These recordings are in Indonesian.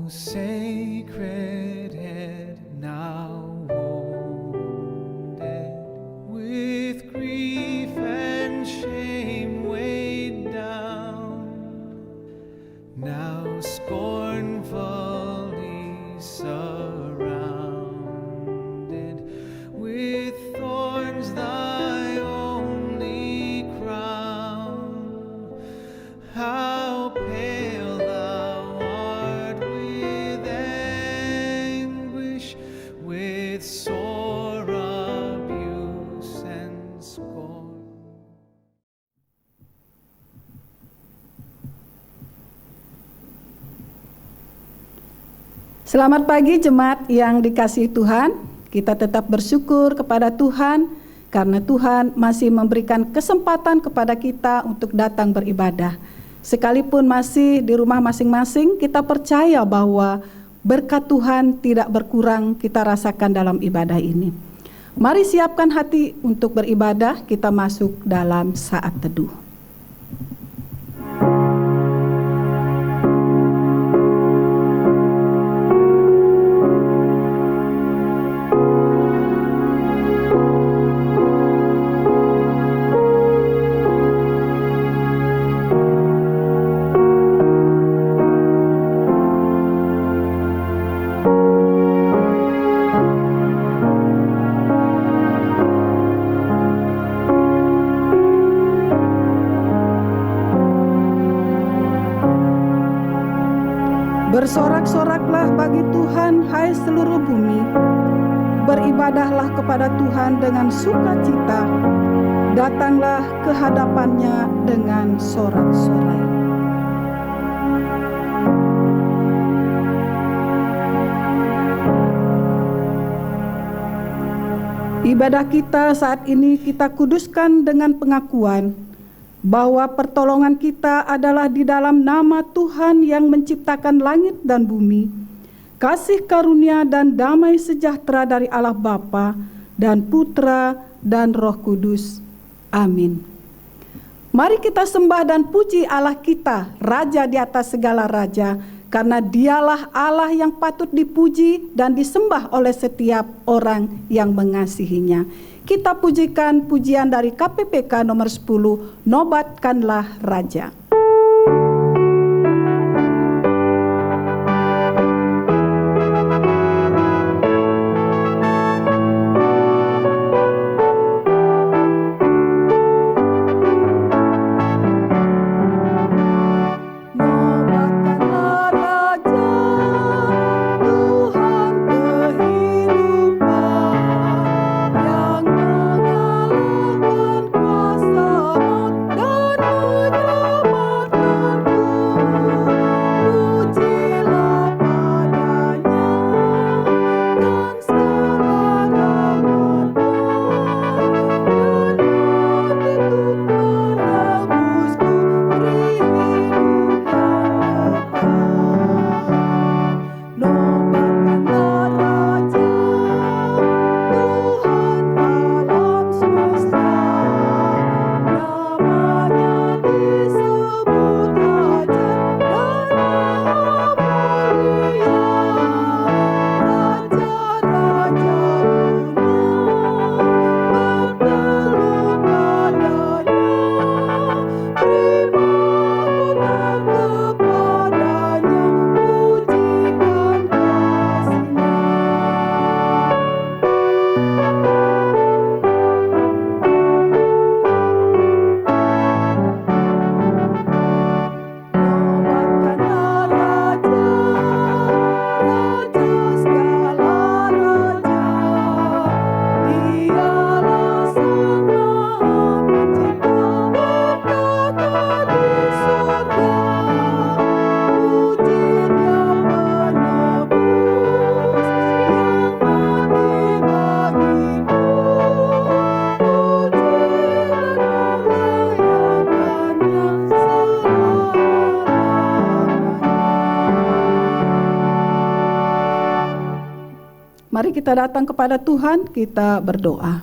sacred head, now wounded with grief and shame weighed down, now scornfully surrounded with thorns, thy only crown. How pale thou art with anguish, with sore abuse and scorn. Selamat pagi jemaat yang dikasihi Tuhan. Kita tetap bersyukur kepada Tuhan karena Tuhan masih memberikan kesempatan kepada kita untuk datang beribadah. Sekalipun masih di rumah masing-masing, kita percaya bahwa berkat Tuhan tidak berkurang kita rasakan dalam ibadah ini. Mari siapkan hati untuk beribadah, kita masuk dalam saat teduh. Bersorak-soraklah bagi Tuhan, hai seluruh bumi. Beribadahlah kepada Tuhan dengan sukacita. Datanglah ke hadapannya dengan sorak-sorai. Ibadah kita saat ini kita kuduskan dengan pengakuan bahwa pertolongan kita adalah di dalam nama Tuhan yang menciptakan langit dan bumi. Kasih karunia dan damai sejahtera dari Allah Bapa dan Putra dan Roh Kudus. Amin. Mari kita sembah dan puji Allah kita, Raja di atas segala raja, karena Dialah Allah yang patut dipuji dan disembah oleh setiap orang yang mengasihinya. Kita pujikan pujian dari KPPK nomor 10, Nobatkanlah Raja. Mari kita datang kepada Tuhan, kita berdoa.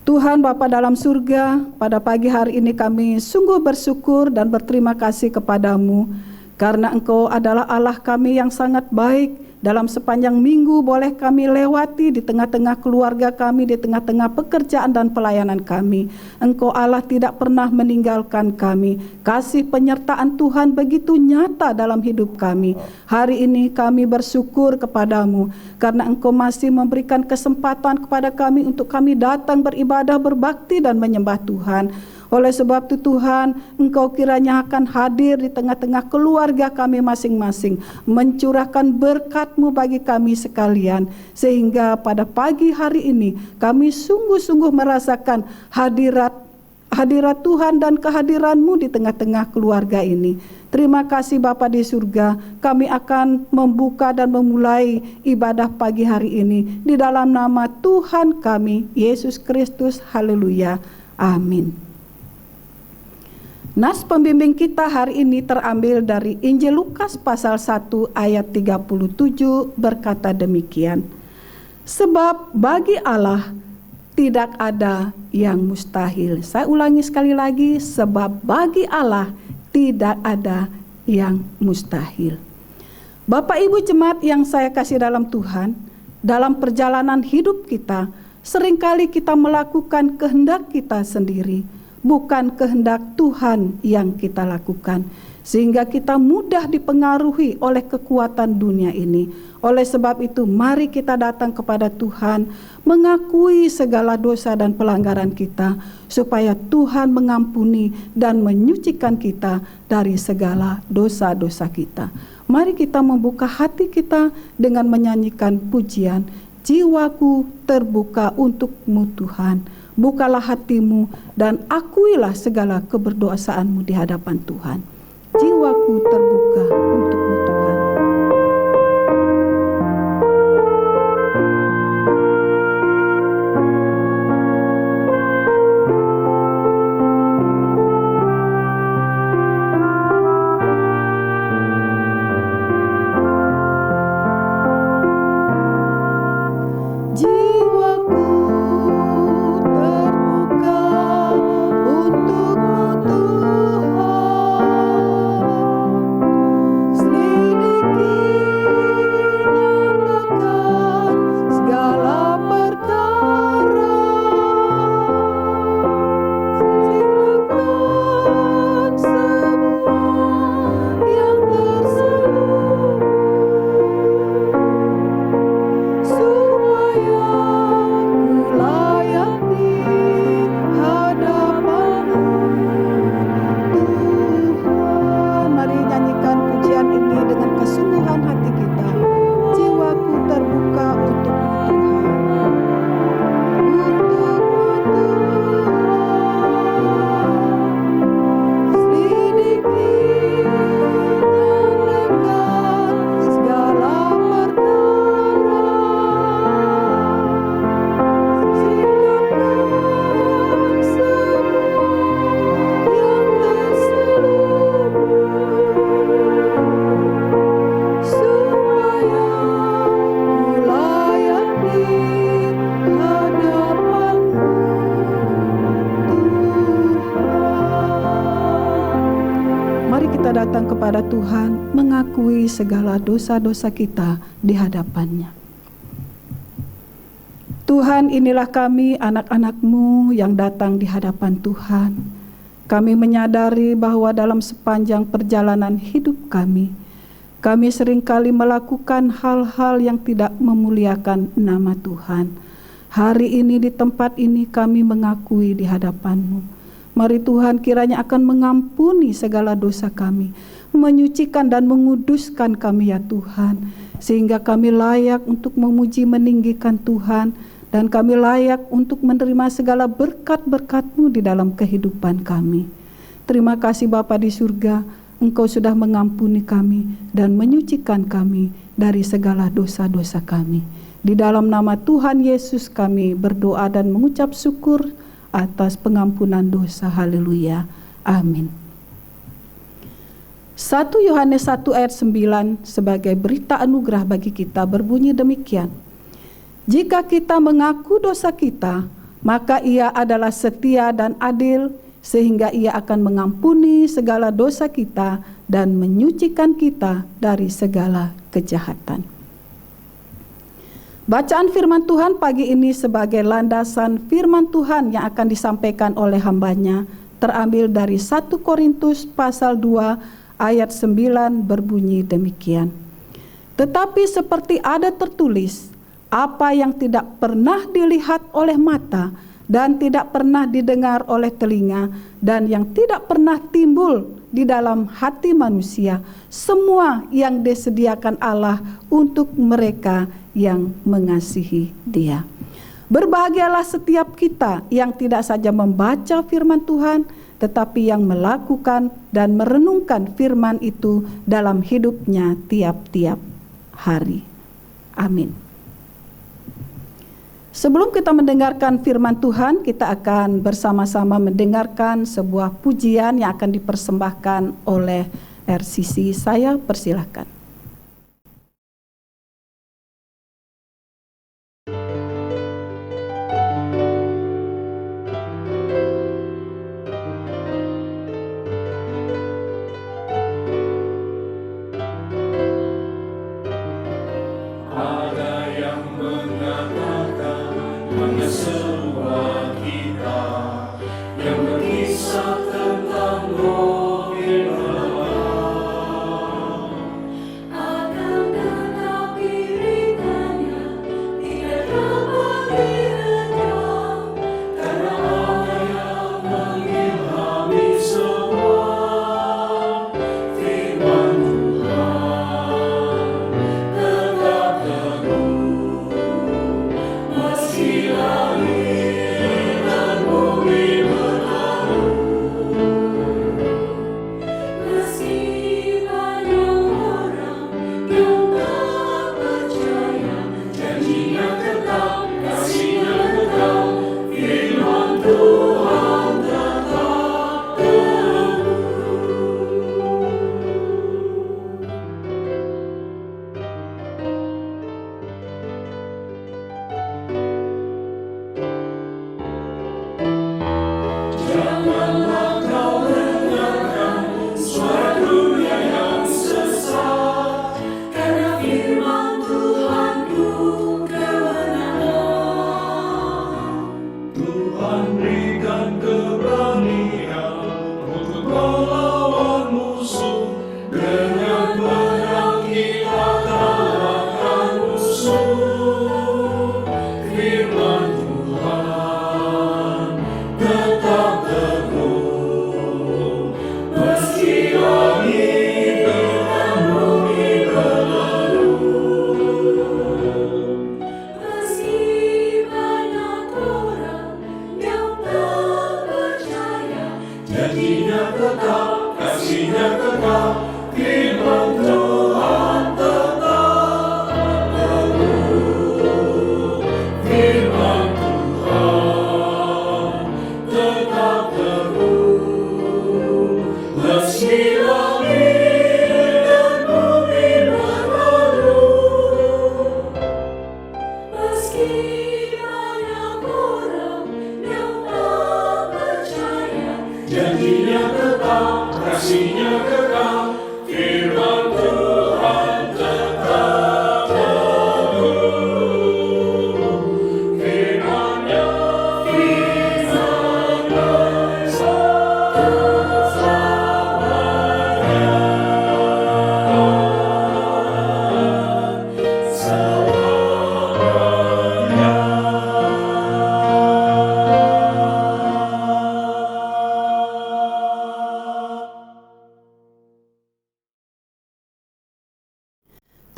Tuhan Bapa dalam surga, pada pagi hari ini kami sungguh bersyukur dan berterima kasih kepadamu Karena Engkau adalah Allah kami yang sangat baik. Dalam sepanjang minggu boleh kami lewati di tengah-tengah keluarga kami, di tengah-tengah pekerjaan dan pelayanan kami. Engkau Allah tidak pernah meninggalkan kami. Kasih penyertaan Tuhan begitu nyata dalam hidup kami. Hari ini kami bersyukur kepadamu karena Engkau masih memberikan kesempatan kepada kami untuk kami datang beribadah, berbakti dan menyembah Tuhan. Oleh sebab itu Tuhan, Engkau kiranya akan hadir di tengah-tengah keluarga kami masing-masing, mencurahkan berkat-Mu bagi kami sekalian, sehingga pada pagi hari ini kami sungguh-sungguh merasakan hadirat Tuhan dan kehadiran-Mu di tengah-tengah keluarga ini. Terima kasih Bapa di surga, kami akan membuka dan memulai ibadah pagi hari ini di dalam nama Tuhan kami, Yesus Kristus. Haleluya. Amin. Nas pembimbing kita hari ini terambil dari Injil Lukas pasal 1 ayat 37 berkata demikian. Sebab bagi Allah tidak ada yang mustahil. Saya ulangi sekali lagi, sebab bagi Allah tidak ada yang mustahil. Bapak Ibu jemaat yang saya kasih dalam Tuhan, dalam perjalanan hidup kita, seringkali kita melakukan kehendak kita sendiri, bukan kehendak Tuhan yang kita lakukan, sehingga kita mudah dipengaruhi oleh kekuatan dunia ini. Oleh sebab itu, mari kita datang kepada Tuhan, mengakui segala dosa dan pelanggaran kita, supaya Tuhan mengampuni dan menyucikan kita dari segala dosa-dosa kita. Mari kita membuka hati kita dengan menyanyikan pujian, jiwaku terbuka untuk-Mu Tuhan. Bukalah hatimu dan akuilah segala keberdosaanmu di hadapan Tuhan. Jiwaku terbuka untuk-Mu Tuhan. Datang kepada Tuhan, mengakui segala dosa-dosa kita di hadapan-Nya. Tuhan, inilah kami anak-anak-Mu yang datang di hadapan Tuhan. Kami menyadari bahwa dalam sepanjang perjalanan hidup kami seringkali melakukan hal-hal yang tidak memuliakan nama Tuhan. Hari ini di tempat ini kami mengakui di hadapan-Mu. Mari Tuhan kiranya akan mengampuni segala dosa kami, menyucikan dan menguduskan kami ya Tuhan, sehingga kami layak untuk memuji meninggikan Tuhan, dan kami layak untuk menerima segala berkat-berkat-Mu di dalam kehidupan kami. Terima kasih Bapa di surga, Engkau sudah mengampuni kami dan menyucikan kami dari segala dosa-dosa kami. Di dalam nama Tuhan Yesus kami berdoa dan mengucap syukur atas pengampunan dosa. Haleluya. Amin. 1 Yohanes 1 ayat 9 sebagai berita anugerah bagi kita berbunyi demikian. Jika kita mengaku dosa kita, maka Ia adalah setia dan adil, sehingga Ia akan mengampuni segala dosa kita dan menyucikan kita dari segala kejahatan. Bacaan firman Tuhan pagi ini sebagai landasan firman Tuhan yang akan disampaikan oleh hambanya terambil dari 1 Korintus pasal 2 ayat 9 berbunyi demikian. Tetapi seperti ada tertulis, apa yang tidak pernah dilihat oleh mata dan tidak pernah didengar oleh telinga dan yang tidak pernah timbul di dalam hati manusia, semua yang disediakan Allah untuk mereka yang mengasihi Dia. Berbahagialah setiap kita yang tidak saja membaca firman Tuhan, tetapi yang melakukan dan merenungkan firman itu dalam hidupnya tiap-tiap hari. Amin. Sebelum kita mendengarkan firman Tuhan, kita akan bersama-sama mendengarkan sebuah pujian yang akan dipersembahkan oleh RCC. Saya persilahkan.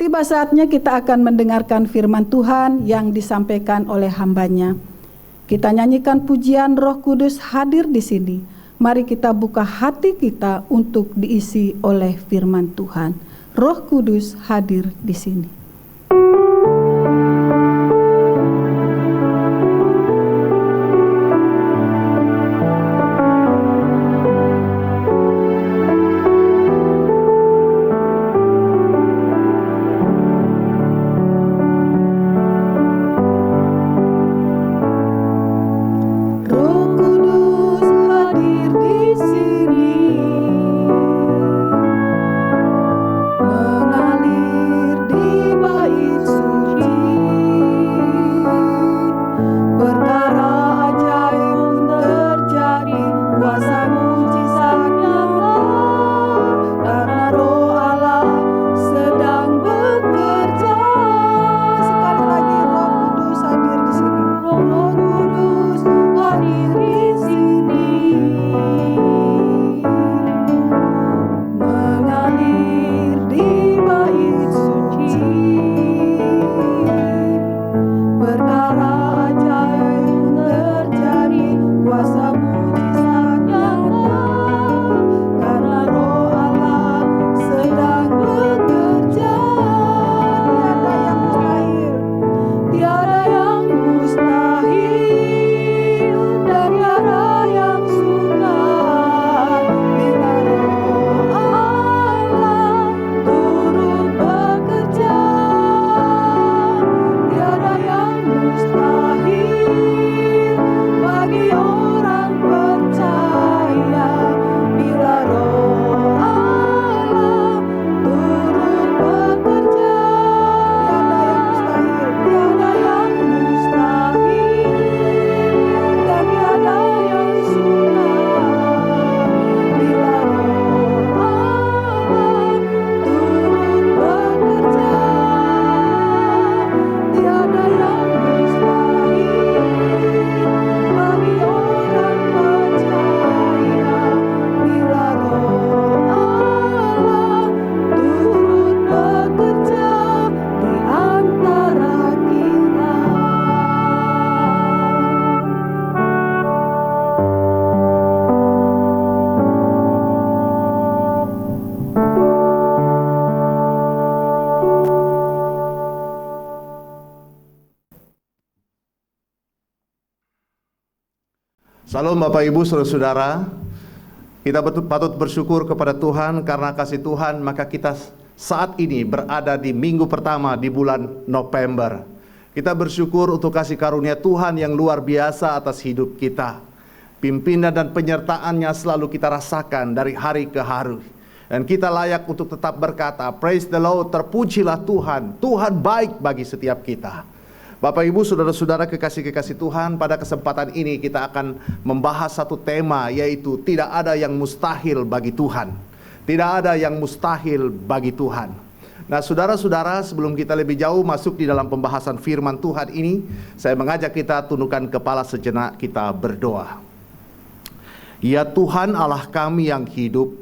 Tiba saatnya kita akan mendengarkan firman Tuhan yang disampaikan oleh hambanya. Kita nyanyikan pujian Roh Kudus hadir di sini. Mari kita buka hati kita untuk diisi oleh firman Tuhan. Roh Kudus hadir di sini. Roh Kudus hadir di sini. Salam Bapak Ibu Saudara-saudara. Kita patut bersyukur kepada Tuhan karena kasih Tuhan, maka kita saat ini berada di minggu pertama di bulan November. Kita bersyukur untuk kasih karunia Tuhan yang luar biasa atas hidup kita. Pimpinan dan penyertaannya selalu kita rasakan dari hari ke hari. Dan kita layak untuk tetap berkata, praise the Lord, terpujilah Tuhan. Tuhan baik bagi setiap kita. Bapak Ibu Saudara-saudara kekasih-kekasih Tuhan, pada kesempatan ini kita akan membahas satu tema, yaitu tidak ada yang mustahil bagi Tuhan. Tidak ada yang mustahil bagi Tuhan. Nah saudara-saudara, sebelum kita lebih jauh masuk di dalam pembahasan firman Tuhan ini, saya mengajak kita tundukkan kepala sejenak, kita berdoa. Ya Tuhan Allah kami yang hidup,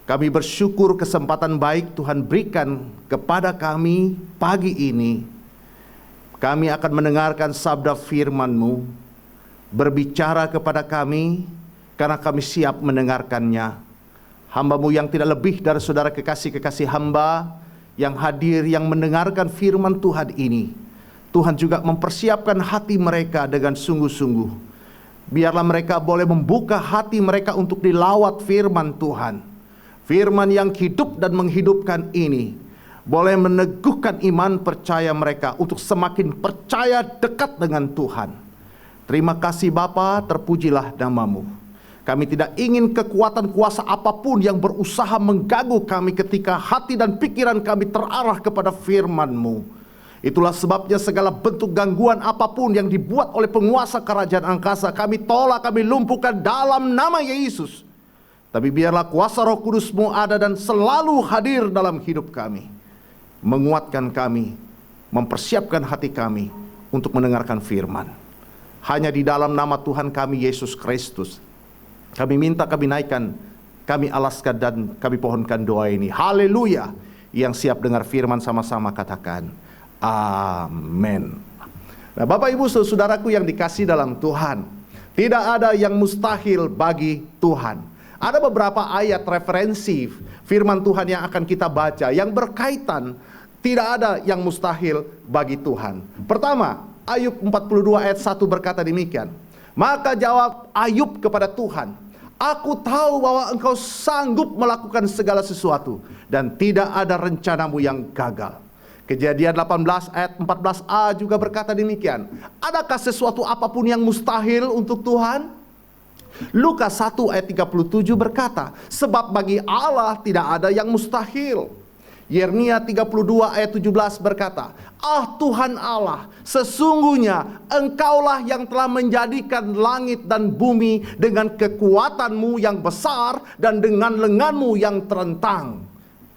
kami bersyukur kesempatan baik Tuhan berikan kepada kami pagi ini. Kami akan mendengarkan sabda firman-Mu, berbicara kepada kami, karena kami siap mendengarkannya. Hamba-Mu yang tidak lebih dari saudara kekasih-kekasih hamba, yang hadir, yang mendengarkan firman Tuhan ini. Tuhan juga mempersiapkan hati mereka dengan sungguh-sungguh. Biarlah mereka boleh membuka hati mereka untuk dilawat firman Tuhan. Firman yang hidup dan menghidupkan ini boleh meneguhkan iman percaya mereka untuk semakin percaya dekat dengan Tuhan. Terima kasih Bapa, terpujilah nama-Mu. Kami tidak ingin kekuatan kuasa apapun yang berusaha mengganggu kami ketika hati dan pikiran kami terarah kepada firman-Mu. Itulah sebabnya segala bentuk gangguan apapun yang dibuat oleh penguasa kerajaan angkasa, kami tolak, kami lumpuhkan dalam nama Yesus. Tapi biarlah kuasa Roh Kudus-Mu ada dan selalu hadir dalam hidup kami, menguatkan kami, mempersiapkan hati kami untuk mendengarkan firman. Hanya di dalam nama Tuhan kami Yesus Kristus kami minta, kami naikkan, kami alaskan dan kami pohonkan doa ini. Haleluya. Yang siap dengar firman sama-sama katakan amin. Nah Bapak Ibu Saudaraku yang dikasih dalam Tuhan, tidak ada yang mustahil bagi Tuhan. Ada beberapa ayat referensi firman Tuhan yang akan kita baca yang berkaitan tidak ada yang mustahil bagi Tuhan. Pertama, Ayub 42 ayat 1 berkata demikian. Maka jawab Ayub kepada Tuhan, aku tahu bahwa Engkau sanggup melakukan segala sesuatu dan tidak ada rencanamu yang gagal. Kejadian 18 ayat 14a juga berkata demikian. Adakah sesuatu apapun yang mustahil untuk Tuhan? Lukas 1 ayat 37 berkata, sebab bagi Allah tidak ada yang mustahil. Yeremia 32 ayat 17 berkata, ah Tuhan Allah, sesungguhnya Engkaulah yang telah menjadikan langit dan bumi dengan kekuatan-Mu yang besar dan dengan lengan-Mu yang terentang.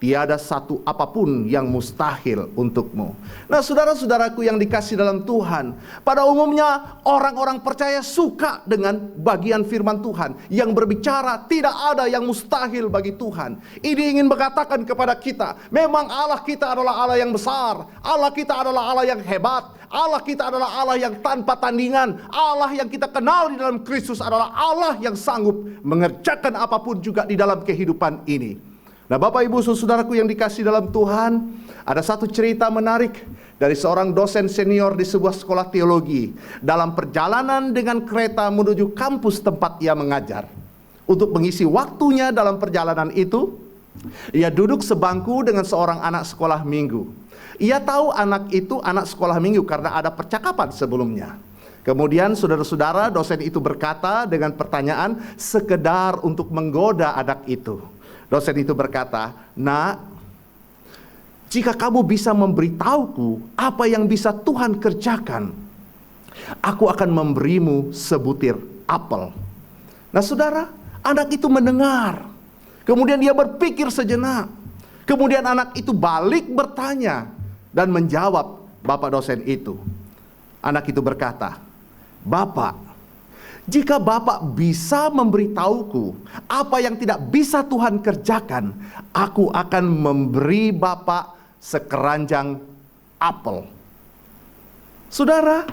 Tiada satu apapun yang mustahil untuk-Mu. Nah saudara-saudaraku yang dikasih dalam Tuhan, pada umumnya orang-orang percaya suka dengan bagian firman Tuhan yang berbicara tidak ada yang mustahil bagi Tuhan. Ini ingin mengatakan kepada kita, memang Allah kita adalah Allah yang besar, Allah kita adalah Allah yang hebat, Allah kita adalah Allah yang tanpa tandingan, Allah yang kita kenal di dalam Kristus adalah Allah yang sanggup mengerjakan apapun juga di dalam kehidupan ini. Nah Bapak Ibu Saudaraku yang dikasih dalam Tuhan, ada satu cerita menarik dari seorang dosen senior di sebuah sekolah teologi. Dalam perjalanan dengan kereta menuju kampus tempat ia mengajar. Untuk mengisi waktunya dalam perjalanan itu, ia duduk sebangku dengan seorang anak sekolah minggu. Ia tahu anak itu anak sekolah minggu karena ada percakapan sebelumnya. Kemudian saudara-saudara, dosen itu berkata dengan pertanyaan sekedar untuk menggoda anak itu. Dosen itu berkata, nak, jika kamu bisa memberitahuku apa yang bisa Tuhan kerjakan, aku akan memberimu sebutir apel. Nah saudara, anak itu mendengar. Kemudian dia berpikir sejenak. Kemudian anak itu balik bertanya dan menjawab bapak dosen itu. Anak itu berkata, Bapak, jika Bapak bisa memberitahuku apa yang tidak bisa Tuhan kerjakan, aku akan memberi Bapak sekeranjang apel. Saudara,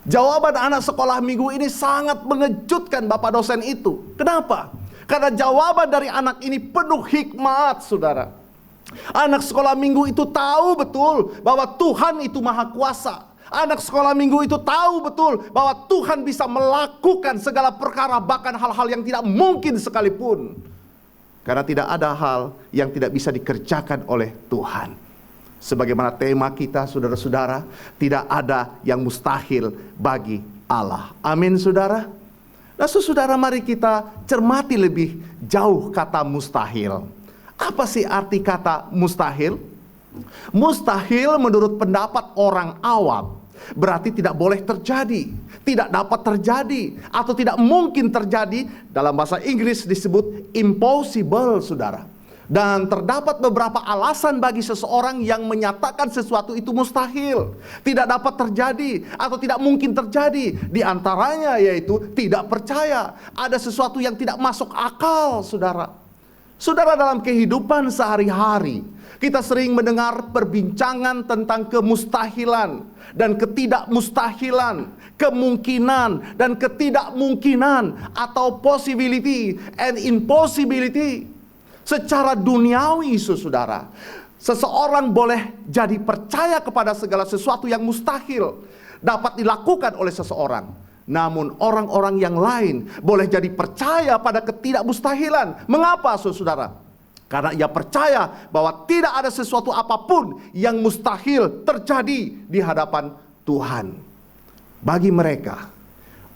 jawaban anak sekolah minggu ini sangat mengejutkan bapak dosen itu. Kenapa? Karena jawaban dari anak ini penuh hikmat, saudara. Anak sekolah minggu itu tahu betul bahwa Tuhan itu maha kuasa. Anak sekolah minggu itu tahu betul bahwa Tuhan bisa melakukan segala perkara, bahkan hal-hal yang tidak mungkin sekalipun. Karena tidak ada hal yang tidak bisa dikerjakan oleh Tuhan. Sebagaimana tema kita, saudara-saudara, tidak ada yang mustahil bagi Allah. Amin, saudara. Nah, saudara, mari kita cermati lebih jauh kata mustahil. Apa sih arti kata mustahil? Mustahil menurut pendapat orang awam berarti tidak boleh terjadi, tidak dapat terjadi, atau tidak mungkin terjadi. Dalam bahasa Inggris disebut impossible, saudara. Dan terdapat beberapa alasan bagi seseorang yang menyatakan sesuatu itu mustahil, tidak dapat terjadi, atau tidak mungkin terjadi. Di antaranya yaitu tidak percaya, ada sesuatu yang tidak masuk akal, saudara. Saudara, dalam kehidupan sehari-hari kita sering mendengar perbincangan tentang kemustahilan dan ketidakmustahilan, kemungkinan dan ketidakmungkinan, atau possibility and impossibility. Secara duniawi, saudara, seseorang boleh jadi percaya kepada segala sesuatu yang mustahil dapat dilakukan oleh seseorang. Namun orang-orang yang lain boleh jadi percaya pada ketidakmustahilan. Mengapa, saudara? Karena ia percaya bahwa tidak ada sesuatu apapun yang mustahil terjadi di hadapan Tuhan. Bagi mereka,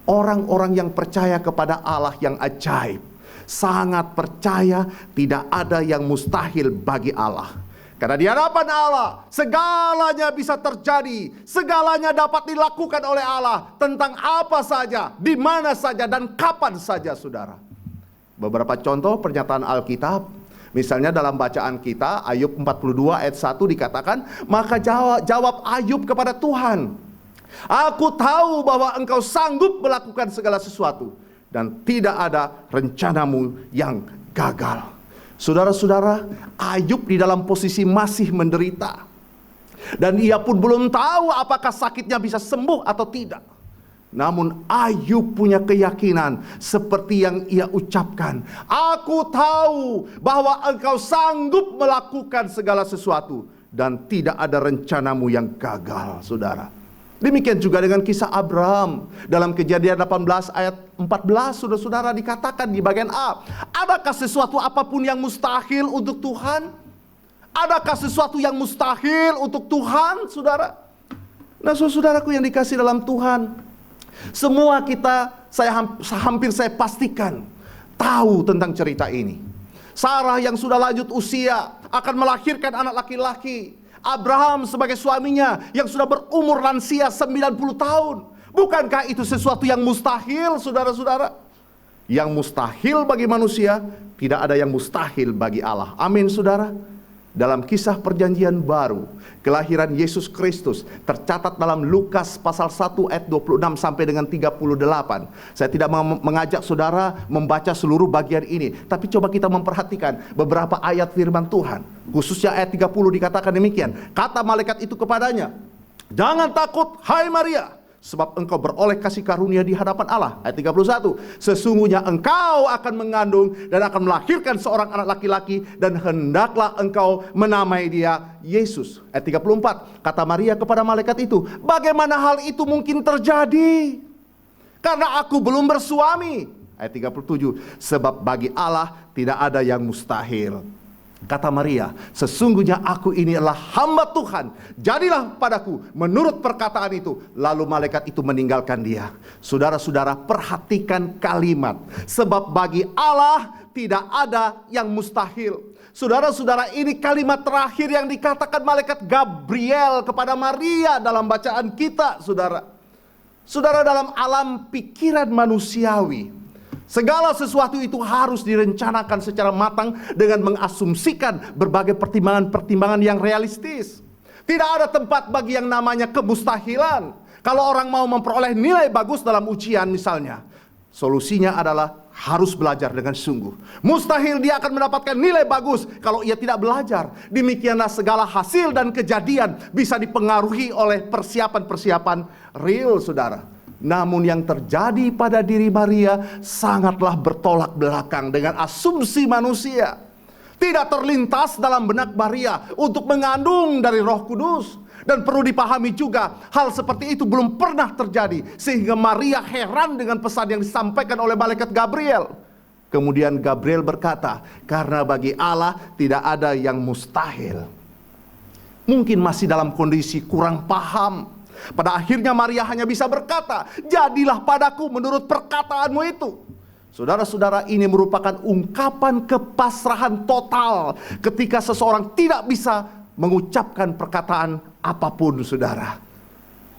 orang-orang yang percaya kepada Allah yang ajaib, sangat percaya tidak ada yang mustahil bagi Allah. Karena di hadapan Allah segalanya bisa terjadi, segalanya dapat dilakukan oleh Allah, tentang apa saja, di mana saja, dan kapan saja, saudara. Beberapa contoh pernyataan Alkitab, misalnya dalam bacaan kita Ayub 42 ayat 1 dikatakan, maka jawab Ayub kepada Tuhan, aku tahu bahwa engkau sanggup melakukan segala sesuatu, dan tidak ada rencanamu yang gagal. Saudara-saudara, Ayub di dalam posisi masih menderita, dan ia pun belum tahu apakah sakitnya bisa sembuh atau tidak. Namun Ayub punya keyakinan seperti yang ia ucapkan, aku tahu bahwa engkau sanggup melakukan segala sesuatu, dan tidak ada rencanamu yang gagal, saudara. Demikian juga dengan kisah Abraham. Dalam Kejadian 18 ayat 14, saudara-saudara, dikatakan di bagian A, adakah sesuatu apapun yang mustahil untuk Tuhan? Adakah sesuatu yang mustahil untuk Tuhan, saudara? Nah, saudaraku yang dikasih dalam Tuhan, semua kita, hampir saya pastikan tahu tentang cerita ini. Sarah yang sudah lanjut usia akan melahirkan anak laki-laki. Abraham sebagai suaminya yang sudah berumur lansia 90 tahun. Bukankah itu sesuatu yang mustahil, saudara-saudara? Yang mustahil bagi manusia, tidak ada yang mustahil bagi Allah. Amin, saudara. Dalam kisah perjanjian baru, kelahiran Yesus Kristus tercatat dalam Lukas pasal 1 ayat 26 sampai dengan 38. Saya tidak mengajak saudara membaca seluruh bagian ini, tapi coba kita memperhatikan beberapa ayat firman Tuhan. Khususnya ayat 30 dikatakan demikian. Kata malaikat itu kepadanya, jangan takut hai Maria, sebab engkau beroleh kasih karunia di hadapan Allah. Ayat 31, sesungguhnya engkau akan mengandung dan akan melahirkan seorang anak laki-laki, dan hendaklah engkau menamai dia Yesus. Ayat 34, kata Maria kepada malaikat itu, bagaimana hal itu mungkin terjadi? Karena aku belum bersuami. Ayat 37, sebab bagi Allah tidak ada yang mustahil. Kata Maria, sesungguhnya aku ini adalah hamba Tuhan, jadilah padaku menurut perkataan itu. Lalu malaikat itu meninggalkan dia. Saudara-saudara, perhatikan kalimat, sebab bagi Allah tidak ada yang mustahil. Saudara-saudara, ini kalimat terakhir yang dikatakan malaikat Gabriel kepada Maria dalam bacaan kita, saudara. Saudara, dalam alam pikiran manusiawi, segala sesuatu itu harus direncanakan secara matang dengan mengasumsikan berbagai pertimbangan-pertimbangan yang realistis. Tidak ada tempat bagi yang namanya kemustahilan. Kalau orang mau memperoleh nilai bagus dalam ujian misalnya, solusinya adalah harus belajar dengan sungguh. Mustahil dia akan mendapatkan nilai bagus kalau ia tidak belajar. Demikianlah segala hasil dan kejadian bisa dipengaruhi oleh persiapan-persiapan real, saudara. Namun yang terjadi pada diri Maria sangatlah bertolak belakang dengan asumsi manusia. Tidak terlintas dalam benak Maria untuk mengandung dari Roh Kudus. Dan perlu dipahami juga, hal seperti itu belum pernah terjadi. Sehingga Maria heran dengan pesan yang disampaikan oleh malaikat Gabriel. Kemudian Gabriel berkata, karena bagi Allah tidak ada yang mustahil. Mungkin masih dalam kondisi kurang paham. Pada akhirnya Maria hanya bisa berkata, jadilah padaku menurut perkataanmu itu. Saudara-saudara, ini merupakan ungkapan kepasrahan total ketika seseorang tidak bisa mengucapkan perkataan apapun, saudara.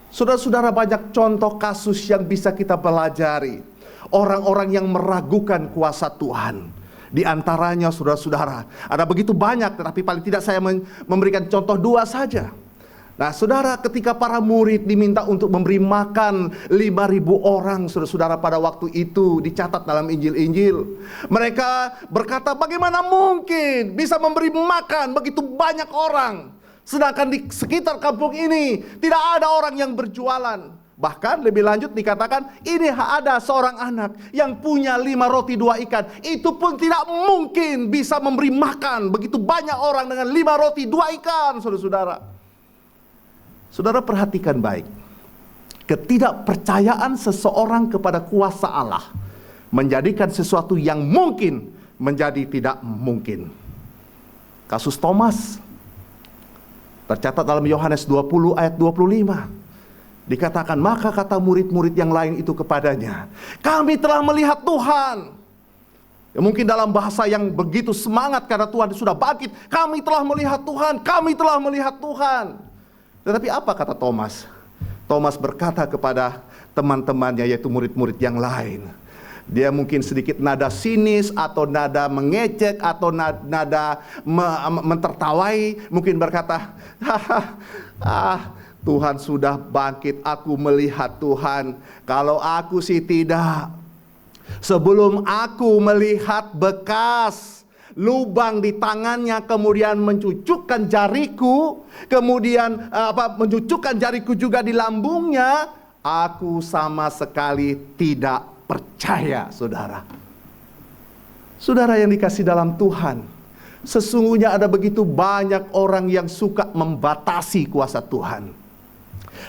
Saudara-saudara, banyak contoh kasus yang bisa kita pelajari. Orang-orang yang meragukan kuasa Tuhan. Di antaranya, saudara-saudara, ada begitu banyak, tetapi paling tidak saya memberikan contoh 2 saja. Nah, saudara, ketika para murid diminta untuk memberi makan 5.000 orang, saudara-saudara, pada waktu itu dicatat dalam Injil-Injil. Mereka berkata, bagaimana mungkin bisa memberi makan begitu banyak orang, sedangkan di sekitar kampung ini tidak ada orang yang berjualan. Bahkan lebih lanjut dikatakan, ini ada seorang anak yang punya 5 roti 2 ikan. Itu pun tidak mungkin bisa memberi makan begitu banyak orang dengan 5 roti 2 ikan, saudara-saudara. Saudara, perhatikan baik. Ketidakpercayaan seseorang kepada kuasa Allah menjadikan sesuatu yang mungkin menjadi tidak mungkin. Kasus Thomas tercatat dalam Yohanes 20 ayat 25. Dikatakan, maka kata murid-murid yang lain itu kepadanya, kami telah melihat Tuhan. Ya, mungkin dalam bahasa yang begitu semangat karena Tuhan sudah bangkit, kami telah melihat Tuhan, kami telah melihat Tuhan. Tetapi apa kata Thomas? Thomas berkata kepada teman-temannya, yaitu murid-murid yang lain. Dia mungkin sedikit nada sinis, atau nada mengejek, atau nada mentertawai. Mungkin berkata, Tuhan sudah bangkit, aku melihat Tuhan. Kalau aku sih tidak. Sebelum aku melihat bekas lubang di tangannya, kemudian mencucukkan jariku, kemudian mencucukkan jariku juga di lambungnya, aku sama sekali tidak percaya, saudara. Saudara yang dikasih dalam Tuhan, sesungguhnya ada begitu banyak orang yang suka membatasi kuasa Tuhan.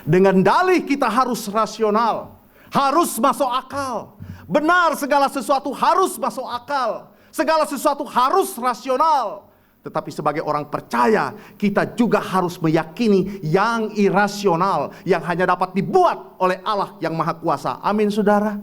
Dengan dalih kita harus rasional, harus masuk akal. Benar, segala sesuatu harus masuk akal. Segala sesuatu harus rasional. Tetapi sebagai orang percaya, kita juga harus meyakini yang irasional, yang hanya dapat dibuat oleh Allah yang Maha Kuasa. Amin, saudara.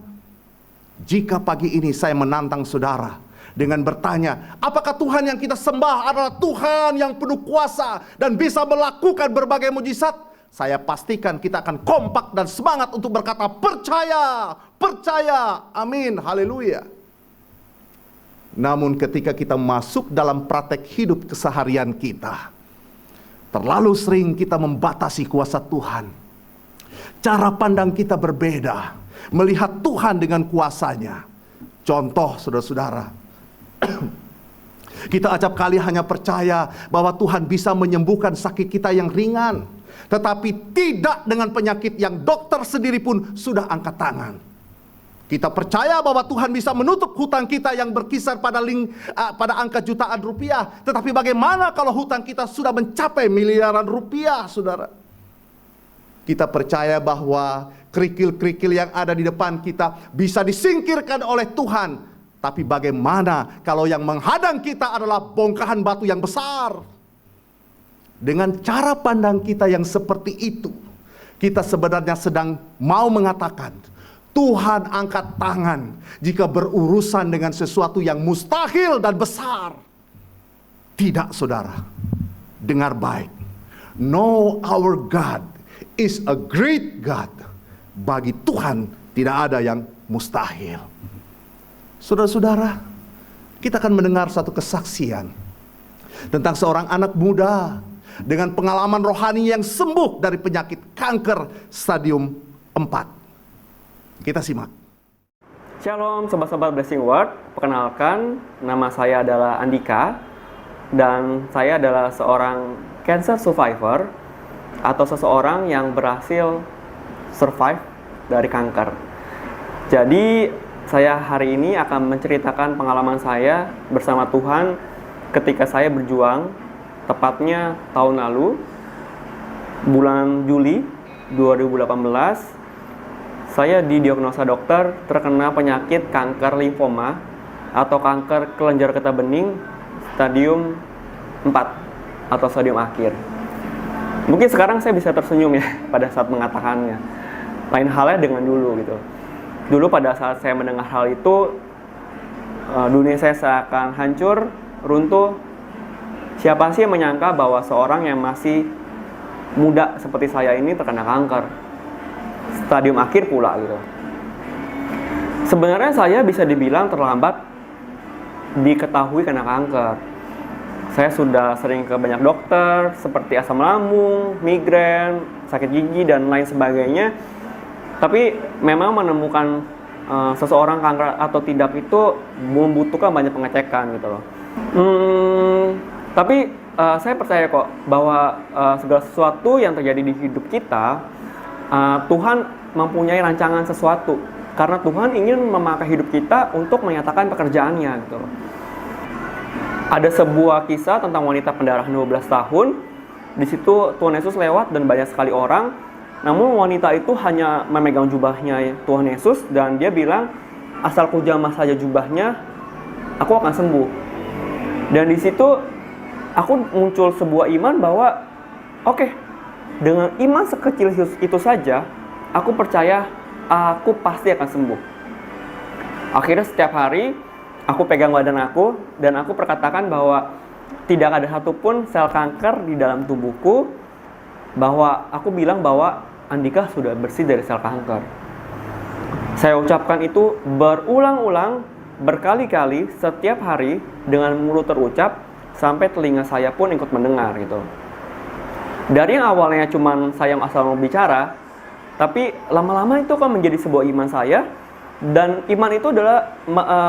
Jika pagi ini saya menantang saudara dengan bertanya, apakah Tuhan yang kita sembah adalah Tuhan yang penuh kuasa dan bisa melakukan berbagai mujizat? Saya pastikan kita akan kompak dan semangat untuk berkata, percaya, percaya. Amin, haleluya. Namun ketika kita masuk dalam praktek hidup keseharian kita, terlalu sering kita membatasi kuasa Tuhan. Cara pandang kita berbeda, melihat Tuhan dengan kuasanya. Contoh, saudara-saudara, kita acap kali hanya percaya bahwa Tuhan bisa menyembuhkan sakit kita yang ringan, tetapi tidak dengan penyakit yang dokter sendiri pun sudah angkat tangan. Kita percaya bahwa Tuhan bisa menutup hutang kita yang berkisar pada angka jutaan rupiah. Tetapi bagaimana kalau hutang kita sudah mencapai miliaran rupiah, saudara? Kita percaya bahwa kerikil-kerikil yang ada di depan kita bisa disingkirkan oleh Tuhan. Tapi bagaimana kalau yang menghadang kita adalah bongkahan batu yang besar? Dengan cara pandang kita yang seperti itu, kita sebenarnya sedang mau mengatakan, Tuhan angkat tangan jika berurusan dengan sesuatu yang mustahil dan besar. Tidak, saudara. Dengar baik. No, our God is a great God. Bagi Tuhan tidak ada yang mustahil. Saudara-saudara, kita akan mendengar satu kesaksian tentang seorang anak muda dengan pengalaman rohani yang sembuh dari penyakit kanker stadium 4. Kita simak. Shalom sobat-sobat Blessing Word, perkenalkan nama saya adalah Andika dan saya adalah seorang cancer survivor atau seseorang yang berhasil survive dari kanker. Jadi saya hari ini akan menceritakan pengalaman saya bersama Tuhan ketika saya berjuang, tepatnya tahun lalu bulan Juli 2018, saya didiagnosa dokter terkena penyakit kanker limfoma atau kanker kelenjar getah bening stadium 4 atau stadium akhir. Mungkin sekarang saya bisa tersenyum ya pada saat mengatakannya. Lain halnya dengan dulu gitu. Dulu pada saat saya mendengar hal itu, dunia saya seakan hancur, runtuh. Siapa sih yang menyangka bahwa seorang yang masih muda seperti saya ini terkena kanker stadium akhir pula gitu. Sebenarnya saya bisa dibilang terlambat diketahui kena kanker. Saya sudah sering ke banyak dokter seperti asam lambung, migrain, sakit gigi dan lain sebagainya. Tapi memang menemukan seseorang kanker atau tidak itu membutuhkan banyak pengecekan gitu loh. Tapi saya percaya kok bahwa segala sesuatu yang terjadi di hidup kita, Tuhan mempunyai rancangan sesuatu. Karena Tuhan ingin memakai hidup kita untuk menyatakan pekerjaannya gitu loh. Ada sebuah kisah tentang wanita pendarahan 12 tahun. Di situ Tuhan Yesus lewat dan banyak sekali orang. Namun wanita itu hanya memegang jubahnya Tuhan Yesus dan dia bilang, asal ku jamah saja jubahnya, aku akan sembuh. Dan di situ aku muncul sebuah iman bahwa oke, dengan iman sekecil itu saja, aku percaya aku pasti akan sembuh. Akhirnya setiap hari aku pegang badan aku dan aku perkatakan bahwa tidak ada satupun sel kanker di dalam tubuhku, bahwa aku bilang bahwa Andika sudah bersih dari sel kanker. Saya ucapkan itu berulang-ulang, berkali-kali, setiap hari dengan mulut terucap sampai telinga saya pun ikut mendengar gitu. Dari yang awalnya cuman saya asal mau bicara, tapi lama-lama itu kan menjadi sebuah iman saya. Dan iman itu adalah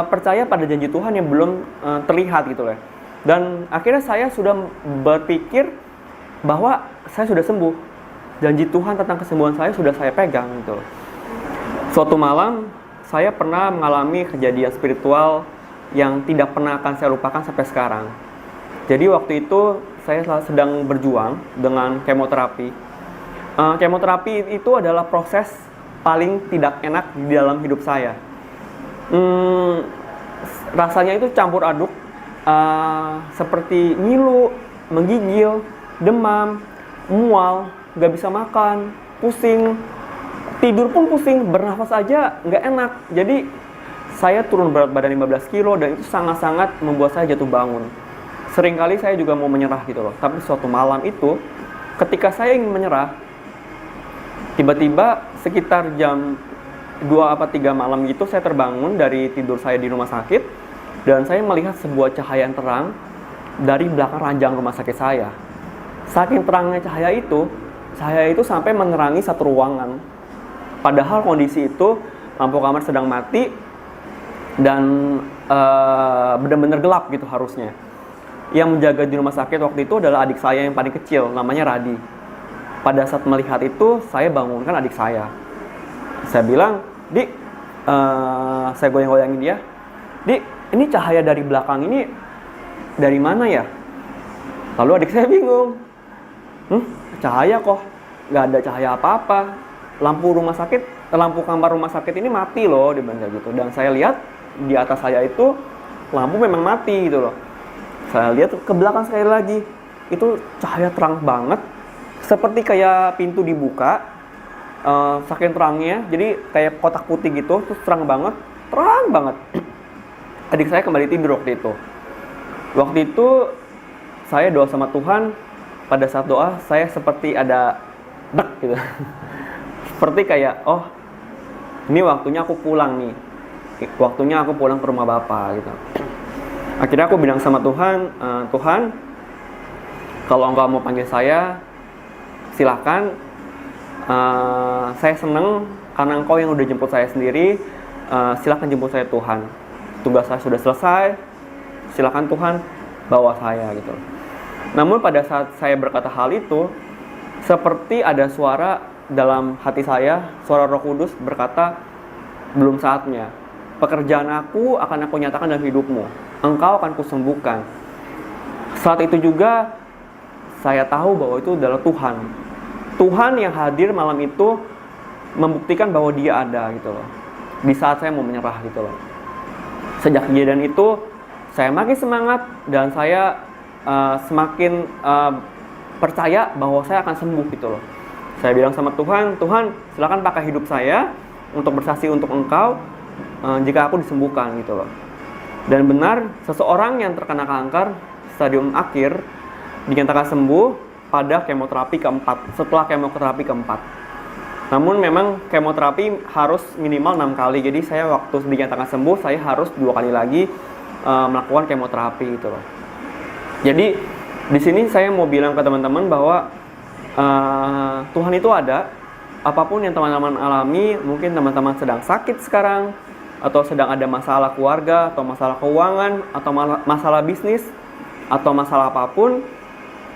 percaya pada janji Tuhan yang belum terlihat gitu ya. Dan akhirnya saya sudah berpikir bahwa saya sudah sembuh. Janji Tuhan tentang kesembuhan saya sudah saya pegang gitu. Suatu malam saya pernah mengalami kejadian spiritual yang tidak pernah akan saya lupakan sampai sekarang. Jadi waktu itu saya sedang berjuang dengan kemoterapi. Kemoterapi itu adalah proses paling tidak enak di dalam hidup saya. Rasanya itu campur aduk, seperti ngilu, menggigil, demam, mual, nggak bisa makan, pusing, tidur pun pusing, bernafas aja nggak enak. Jadi saya turun berat badan 15 kilo dan itu sangat-sangat membuat saya jatuh bangun. Seringkali saya juga mau menyerah gitu loh. Tapi suatu malam itu, ketika saya ingin menyerah, tiba-tiba sekitar jam 2 apa 3 malam gitu saya terbangun dari tidur saya di rumah sakit dan saya melihat sebuah cahaya yang terang dari belakang ranjang rumah sakit saya. Saking terangnya cahaya itu sampai menerangi satu ruangan. Padahal kondisi itu lampu kamar sedang mati dan benar-benar gelap gitu harusnya. Yang menjaga di rumah sakit waktu itu adalah adik saya yang paling kecil, namanya Radi. Pada saat melihat itu, saya bangunkan adik saya. Saya bilang, "Dik," saya goyang-goyangin dia, "Dik, ini cahaya dari belakang ini dari mana ya?" Lalu adik saya bingung. Cahaya kok? Nggak ada cahaya apa-apa. Lampu kamar rumah sakit ini mati loh," dia bilang gitu. Dan saya lihat di atas saya itu lampu memang mati gitu loh. Saya lihat ke belakang sekali lagi, itu cahaya terang banget. Seperti kayak pintu dibuka, saking terangnya, jadi kayak kotak putih gitu, terus terang banget. Adik saya kembali tidur waktu itu. Waktu itu saya doa sama Tuhan. Pada saat doa saya seperti ada dek gitu. Seperti kayak, oh ini waktunya aku pulang nih. Waktunya aku pulang ke rumah Bapak gitu. Akhirnya aku bilang sama Tuhan, Tuhan, kalau Engkau mau panggil saya, silakan. Saya senang karena Engkau yang udah jemput saya sendiri. Silakan jemput saya Tuhan. Tugas saya sudah selesai. Silakan Tuhan bawa saya gitu. Namun pada saat saya berkata hal itu, seperti ada suara dalam hati saya, suara Roh Kudus berkata, belum saatnya. Pekerjaan aku akan aku nyatakan dalam hidupmu. Engkau akan kusembuhkan. Saat itu juga saya tahu bahwa itu adalah Tuhan. Tuhan yang hadir malam itu membuktikan bahwa Dia ada gitu loh. Di saat saya mau menyerah gitu loh. Sejak kejadian itu, saya makin semangat dan saya semakin percaya bahwa saya akan sembuh gitu loh. Saya bilang sama Tuhan, Tuhan silakan pakai hidup saya untuk bersaksi untuk Engkau jika aku disembuhkan gitu loh. Dan benar, seseorang yang terkena kanker stadium akhir dinyatakan sembuh pada kemoterapi keempat, setelah kemoterapi keempat. Namun memang kemoterapi harus minimal 6 kali, jadi saya waktu dinyatakan sembuh, saya harus 2 kali lagi melakukan kemoterapi gitu loh. Jadi di sini saya mau bilang ke teman-teman bahwa Tuhan itu ada. Apapun yang teman-teman alami, mungkin teman-teman sedang sakit sekarang, atau sedang ada masalah keluarga, atau masalah keuangan, atau masalah bisnis, atau masalah apapun,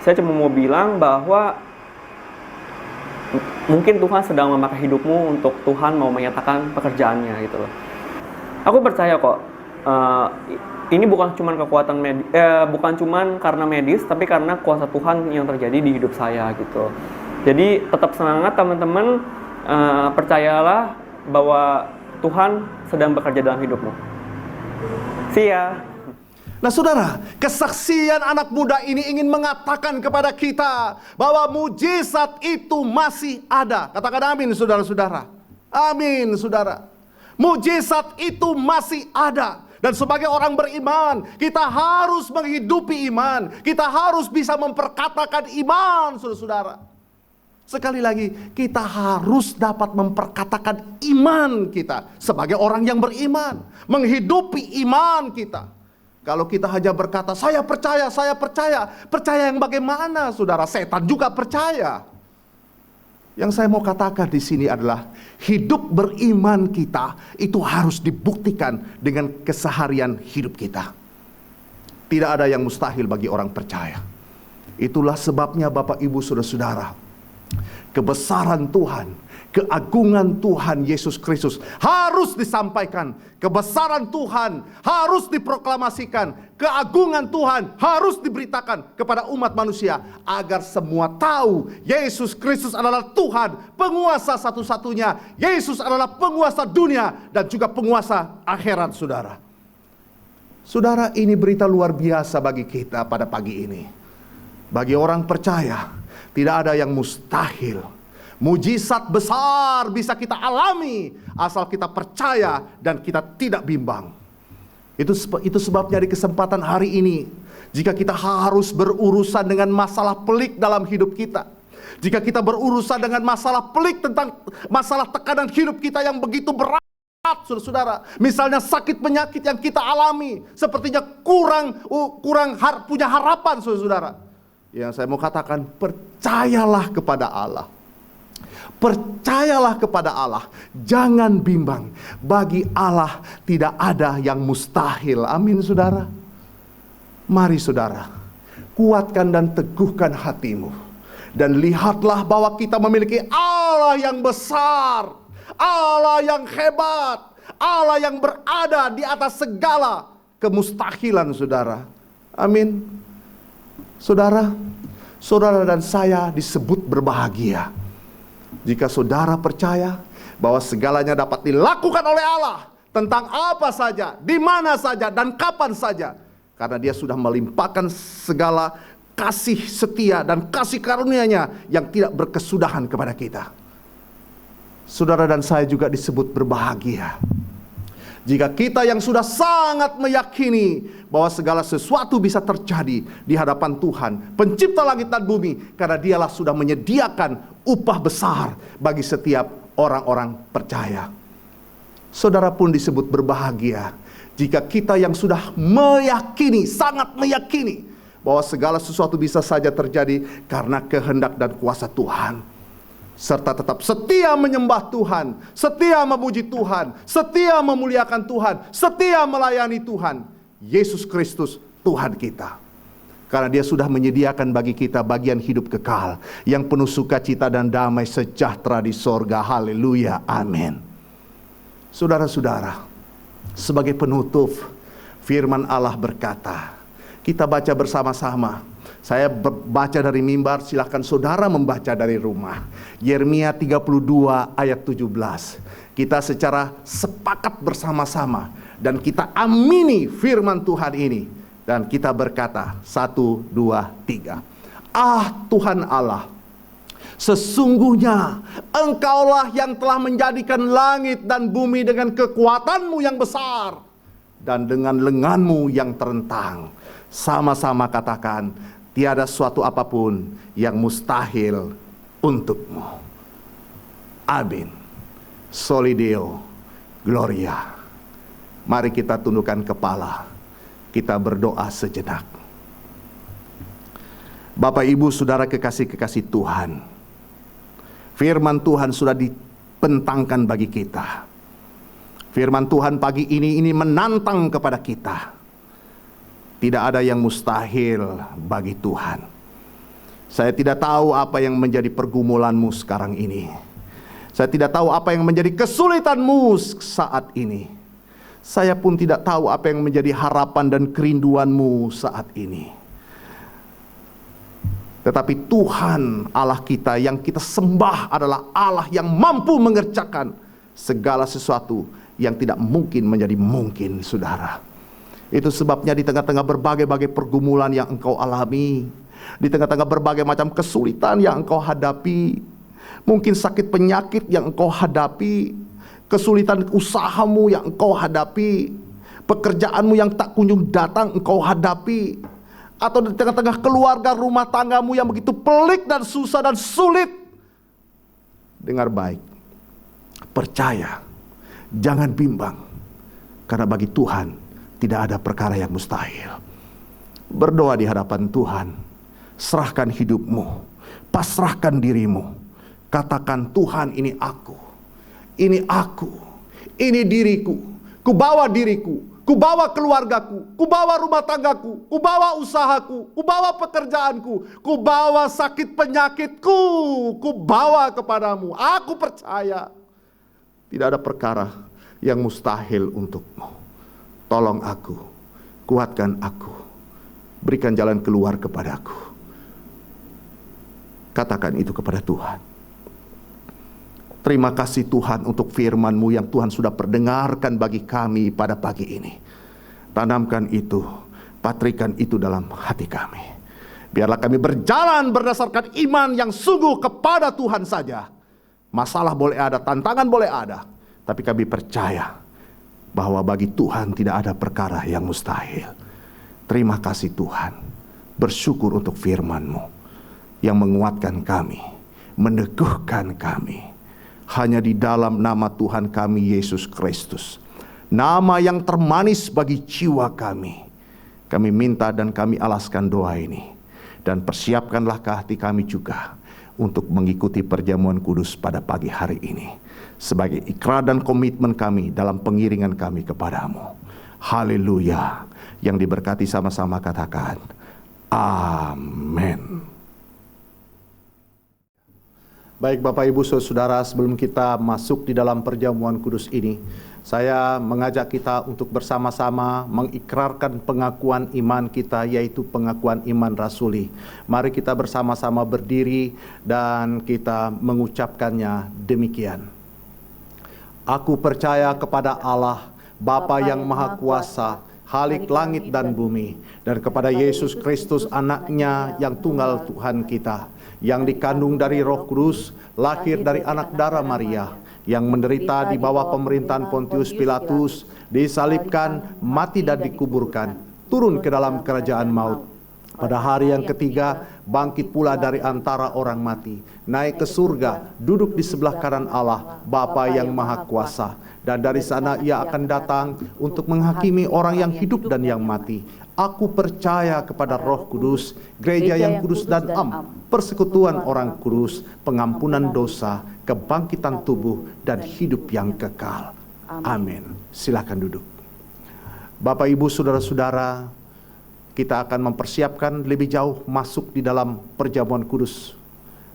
saya cuma mau bilang bahwa mungkin Tuhan sedang memakai hidupmu untuk Tuhan mau menyatakan pekerjaannya gitu loh. Aku percaya kok, ini bukan cuma kekuatan bukan cuma karena medis, tapi karena kuasa Tuhan yang terjadi di hidup saya gitu. Jadi tetap semangat teman-teman, percayalah bahwa Tuhan sedang bekerja dalam hidupmu. See ya. Nah saudara, kesaksian anak muda ini ingin mengatakan kepada kita bahwa mujizat itu masih ada. Katakan amin saudara-saudara. Amin saudara. Mujizat itu masih ada. Dan sebagai orang beriman, kita harus menghidupi iman. Kita harus bisa memperkatakan iman saudara-saudara. Sekali lagi, kita harus dapat memperkatakan iman kita sebagai orang yang beriman. Menghidupi iman kita. Kalau kita hanya berkata, saya percaya. Percaya yang bagaimana, saudara? Setan juga percaya. Yang saya mau katakan di sini adalah, hidup beriman kita itu harus dibuktikan dengan keseharian hidup kita. Tidak ada yang mustahil bagi orang percaya. Itulah sebabnya Bapak Ibu Saudara-saudara, kebesaran Tuhan, keagungan Tuhan Yesus Kristus harus disampaikan. Kebesaran Tuhan harus diproklamasikan. Keagungan Tuhan harus diberitakan kepada umat manusia, agar semua tahu Yesus Kristus adalah Tuhan, penguasa satu-satunya. Yesus adalah penguasa dunia dan juga penguasa akhirat, saudara. Saudara, ini berita luar biasa bagi kita pada pagi ini. Bagi orang percaya, tidak ada yang mustahil. Mujizat besar bisa kita alami asal kita percaya dan kita tidak bimbang. Itu sebabnya di kesempatan hari ini, jika kita harus berurusan dengan masalah pelik dalam hidup kita, jika kita berurusan dengan masalah pelik tentang masalah tekanan hidup kita yang begitu berat, saudara-saudara, misalnya sakit penyakit yang kita alami, sepertinya kurang punya harapan, saudara-saudara. Yang saya mau katakan, percayalah kepada Allah. Percayalah kepada Allah. Jangan bimbang. Bagi Allah tidak ada yang mustahil. Amin saudara. Mari saudara, kuatkan dan teguhkan hatimu. Dan lihatlah bahwa kita memiliki Allah yang besar, Allah yang hebat, Allah yang berada di atas segala kemustahilan saudara. Amin. Saudara, saudara dan saya disebut berbahagia jika saudara percaya bahwa segalanya dapat dilakukan oleh Allah, tentang apa saja, di mana saja, dan kapan saja, karena Dia sudah melimpahkan segala kasih setia dan kasih karunia-Nya yang tidak berkesudahan kepada kita. Saudara dan saya juga disebut berbahagia jika kita yang sudah sangat meyakini bahwa segala sesuatu bisa terjadi di hadapan Tuhan, pencipta langit dan bumi, karena Dialah sudah menyediakan upah besar bagi setiap orang-orang percaya. Saudara pun disebut berbahagia jika kita yang sudah meyakini, sangat meyakini bahwa segala sesuatu bisa saja terjadi karena kehendak dan kuasa Tuhan, serta tetap setia menyembah Tuhan, setia memuji Tuhan, setia memuliakan Tuhan, setia melayani Tuhan, Yesus Kristus Tuhan kita. Karena Dia sudah menyediakan bagi kita bagian hidup kekal yang penuh sukacita dan damai sejahtera di sorga. Haleluya, amin. Saudara-saudara, sebagai penutup, firman Allah berkata, kita baca bersama-sama Saya baca dari mimbar, silahkan saudara membaca dari rumah. Yeremia 32 ayat 17. Kita secara sepakat bersama-sama dan kita amini firman Tuhan ini. Dan kita berkata, 1, 2, 3. Ah Tuhan Allah, sesungguhnya Engkaulah yang telah menjadikan langit dan bumi dengan kekuatan-Mu yang besar dan dengan lengan-Mu yang terentang. Sama-sama katakan, tiada suatu apapun yang mustahil untuk-Mu. Amin. Soli Deo Gloria. Mari kita tundukkan kepala, kita berdoa sejenak. Bapak, Ibu, Saudara kekasih-kekasih Tuhan, firman Tuhan sudah dibentangkan bagi kita. Firman Tuhan pagi ini menantang kepada kita. Tidak ada yang mustahil bagi Tuhan. Saya tidak tahu apa yang menjadi pergumulanmu sekarang ini. Saya tidak tahu apa yang menjadi kesulitanmu saat ini. Saya pun tidak tahu apa yang menjadi harapan dan kerinduanmu saat ini. Tetapi Tuhan Allah kita yang kita sembah adalah Allah yang mampu mengerjakan segala sesuatu yang tidak mungkin menjadi mungkin, saudara. Itu sebabnya di tengah-tengah berbagai-bagai pergumulan yang engkau alami, di tengah-tengah berbagai macam kesulitan yang engkau hadapi, mungkin sakit penyakit yang engkau hadapi, kesulitan usahamu yang engkau hadapi, pekerjaanmu yang tak kunjung datang engkau hadapi, atau di tengah-tengah keluarga rumah tanggamu yang begitu pelik dan susah dan sulit. Dengar baik, percaya, jangan bimbang, karena bagi Tuhan tidak ada perkara yang mustahil. Berdoa di hadapan Tuhan, serahkan hidupmu, pasrahkan dirimu, katakan, Tuhan, ini aku, ini diriku, kubawa diriku, kubawa keluargaku, kubawa rumah tanggaku, kubawa usahaku, kubawa pekerjaanku, kubawa sakit penyakitku, kubawa kepadamu. Aku percaya tidak ada perkara yang mustahil untukmu. Tolong aku, kuatkan aku, berikan jalan keluar kepadaku. Katakan itu kepada Tuhan. Terima kasih Tuhan untuk firman-Mu yang Tuhan sudah perdengarkan bagi kami pada pagi ini. Tanamkan itu, patrikan itu dalam hati kami. Biarlah kami berjalan berdasarkan iman yang sungguh kepada Tuhan saja. Masalah boleh ada, tantangan boleh ada, tapi kami percaya bahwa bagi Tuhan tidak ada perkara yang mustahil. Terima kasih Tuhan. Bersyukur untuk firman-Mu yang menguatkan kami, meneguhkan kami. Hanya di dalam nama Tuhan kami Yesus Kristus, nama yang termanis bagi jiwa kami, kami minta dan kami alaskan doa ini. Dan persiapkanlah ke hati kami juga untuk mengikuti perjamuan kudus pada pagi hari ini, sebagai ikrar dan komitmen kami dalam pengiringan kami kepadamu. Haleluya. Yang diberkati sama-sama katakan amin. Baik Bapak Ibu Saudara, sebelum kita masuk di dalam perjamuan kudus ini, saya mengajak kita untuk bersama-sama mengikrarkan pengakuan iman kita, yaitu pengakuan iman rasuli. Mari kita bersama-sama berdiri dan kita mengucapkannya demikian. Aku percaya kepada Allah, Bapa yang Maha Kuasa, Khalik langit dan bumi, dan kepada Yesus Kristus anaknya yang tunggal Tuhan kita, yang dikandung dari Roh Kudus, lahir dari anak darah Maria, yang menderita di bawah pemerintahan Pontius Pilatus, disalibkan, mati dan dikuburkan, turun ke dalam kerajaan maut. Pada hari yang ketiga, bangkit pula dari antara orang mati, naik ke surga, duduk di sebelah kanan Allah, Bapa yang Maha Kuasa. Dan dari sana ia akan datang untuk menghakimi orang yang hidup dan yang mati. Aku percaya kepada Roh Kudus, gereja yang kudus dan am, persekutuan orang kudus, pengampunan dosa, kebangkitan tubuh, dan hidup yang kekal. Amin. Silakan duduk. Bapak, Ibu, Saudara-saudara, kita akan mempersiapkan lebih jauh masuk di dalam perjamuan kudus.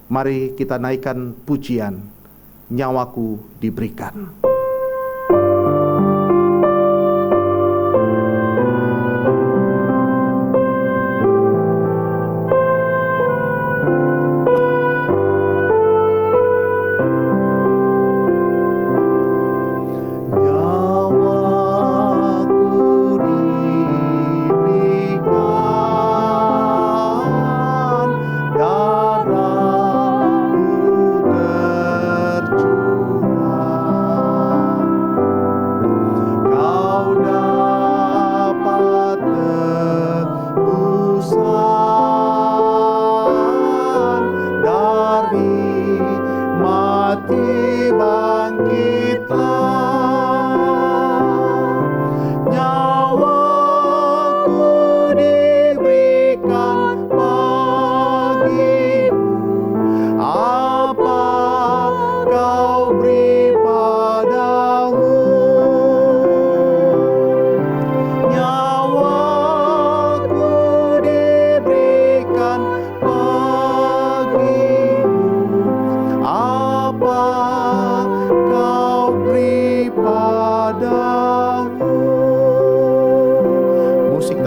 Mari kita naikkan pujian, nyawaku diberikan.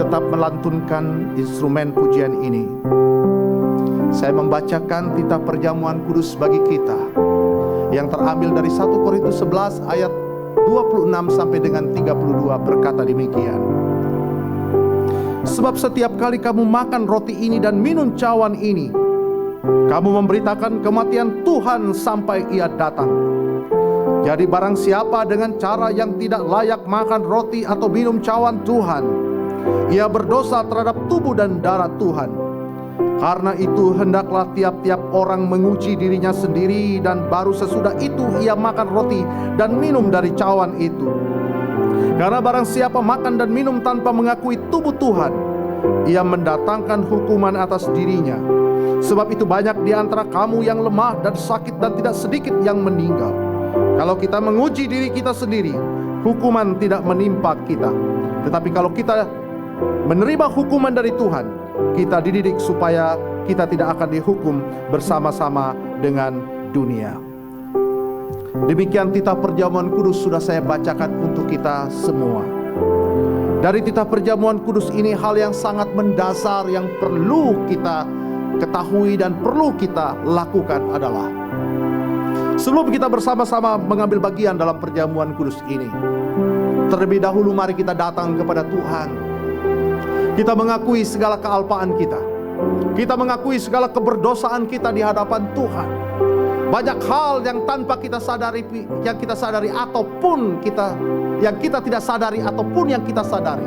tetap melantunkan instrumen pujian ini, saya membacakan titah perjamuan kudus bagi kita yang terambil dari 1 Korintus 11 ayat 26 sampai dengan 32 berkata demikian. Sebab setiap kali kamu makan roti ini dan minum cawan ini, kamu memberitakan kematian Tuhan sampai Ia datang. Jadi barang siapa dengan cara yang tidak layak makan roti atau minum cawan Tuhan, ia berdosa terhadap tubuh dan darah Tuhan. Karena itu hendaklah tiap-tiap orang menguji dirinya sendiri, dan baru sesudah itu ia makan roti dan minum dari cawan itu. Karena barang siapa makan dan minum tanpa mengakui tubuh Tuhan, ia mendatangkan hukuman atas dirinya. Sebab itu banyak di antara kamu yang lemah dan sakit, dan tidak sedikit yang meninggal. Kalau kita menguji diri kita sendiri, hukuman tidak menimpa kita. Tetapi kalau kita menerima hukuman dari Tuhan, kita dididik supaya kita tidak akan dihukum bersama-sama dengan dunia. Demikian titah perjamuan kudus sudah saya bacakan untuk kita semua. Dari titah perjamuan kudus ini, hal yang sangat mendasar yang perlu kita ketahui dan perlu kita lakukan adalah, sebelum kita bersama-sama mengambil bagian dalam perjamuan kudus ini, terlebih dahulu mari kita datang kepada Tuhan. Kita mengakui segala kealpaan kita. Kita mengakui segala keberdosaan kita di hadapan Tuhan. Banyak hal yang tanpa kita sadari, yang kita sadari ataupun yang kita tidak sadari ataupun yang kita sadari,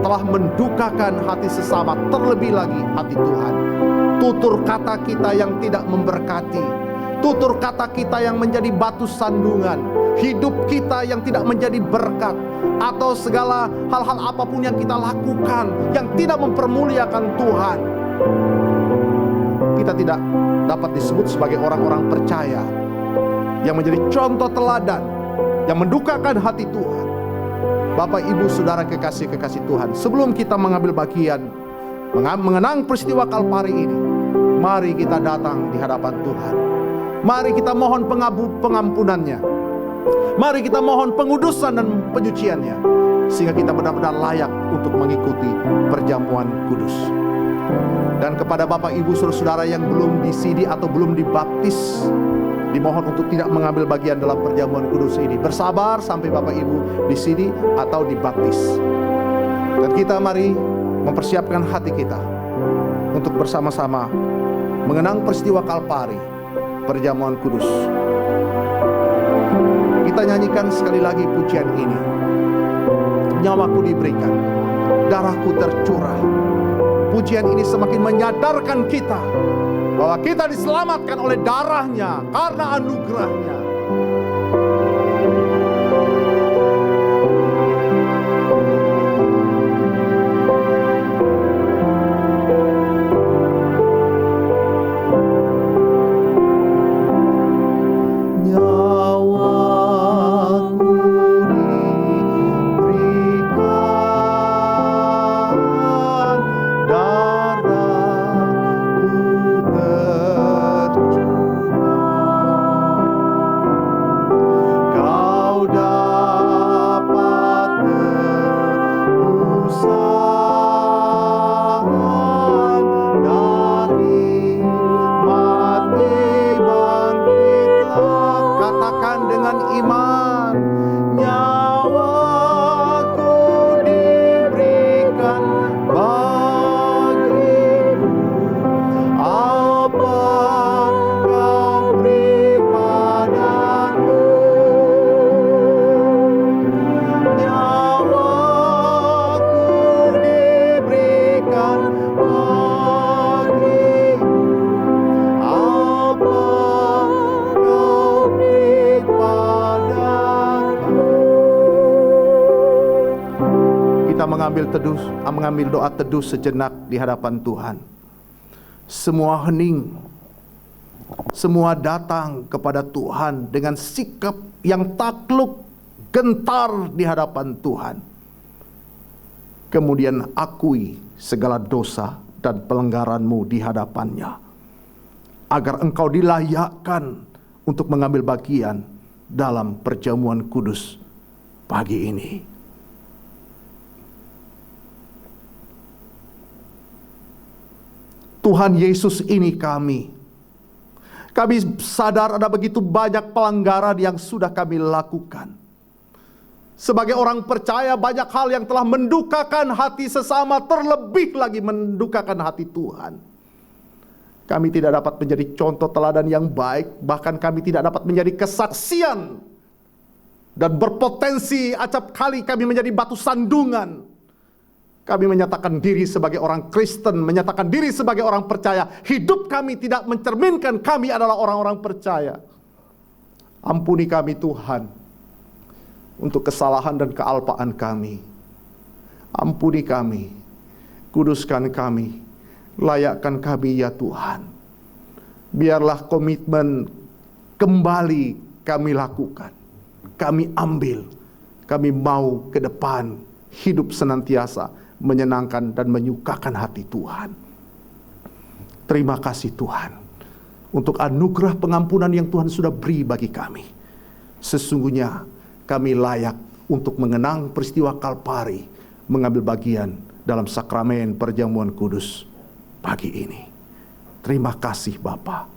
telah mendukakan hati sesama, terlebih lagi hati Tuhan. Tutur kata kita yang tidak memberkati, tutur kata kita yang menjadi batu sandungan, hidup kita yang tidak menjadi berkat, atau segala hal-hal apapun yang kita lakukan yang tidak mempermuliakan Tuhan, kita tidak dapat disebut sebagai orang-orang percaya yang menjadi contoh teladan, yang mendukakan hati Tuhan. Bapak, Ibu, Saudara kekasih-kekasih Tuhan, sebelum kita mengambil bagian mengenang peristiwa Kalpari ini, mari kita datang di hadapan Tuhan. Mari kita mohon pengampunannya. Mari kita mohon pengudusan dan penyuciannya, sehingga kita benar-benar layak untuk mengikuti perjamuan kudus. Dan kepada Bapak, Ibu, Saudara yang belum disidi atau belum dibaptis, dimohon untuk tidak mengambil bagian dalam perjamuan kudus ini. Bersabar sampai Bapak Ibu disidi atau dibaptis. Dan kita mari mempersiapkan hati kita untuk bersama-sama mengenang peristiwa Kalpari, perjamuan kudus. Kita nyanyikan sekali lagi pujian ini. Nyawaku diberikan, darahku tercurah. Pujian ini semakin menyadarkan kita bahwa kita diselamatkan oleh darahnya karena anugerahnya. Mengambil doa teduh sejenak di hadapan Tuhan. Semua hening, semua datang kepada Tuhan dengan sikap yang takluk, gentar di hadapan Tuhan. Kemudian akui segala dosa dan pelanggaranmu di hadapannya, agar engkau dilayakkan untuk mengambil bagian dalam perjamuan kudus pagi ini. Tuhan Yesus, ini kami. Kami sadar ada begitu banyak pelanggaran yang sudah kami lakukan. Sebagai orang percaya, banyak hal yang telah mendukakan hati sesama, terlebih lagi mendukakan hati Tuhan. Kami tidak dapat menjadi contoh teladan yang baik, bahkan kami tidak dapat menjadi kesaksian, dan berpotensi acap kali kami menjadi batu sandungan. Kami menyatakan diri sebagai orang Kristen, menyatakan diri sebagai orang percaya. Hidup kami tidak mencerminkan kami adalah orang-orang percaya. Ampuni kami Tuhan untuk kesalahan dan kealpaan kami. Ampuni kami, kuduskan kami, layakkan kami ya Tuhan. Biarlah komitmen kembali kami lakukan, kami ambil, kami mau ke depan hidup senantiasa menyenangkan dan menyukakan hati Tuhan. Terima kasih Tuhan untuk anugerah pengampunan yang Tuhan sudah beri bagi kami. Sesungguhnya kami layak untuk mengenang peristiwa Kalpari, mengambil bagian dalam sakramen perjamuan kudus pagi ini. Terima kasih Bapa,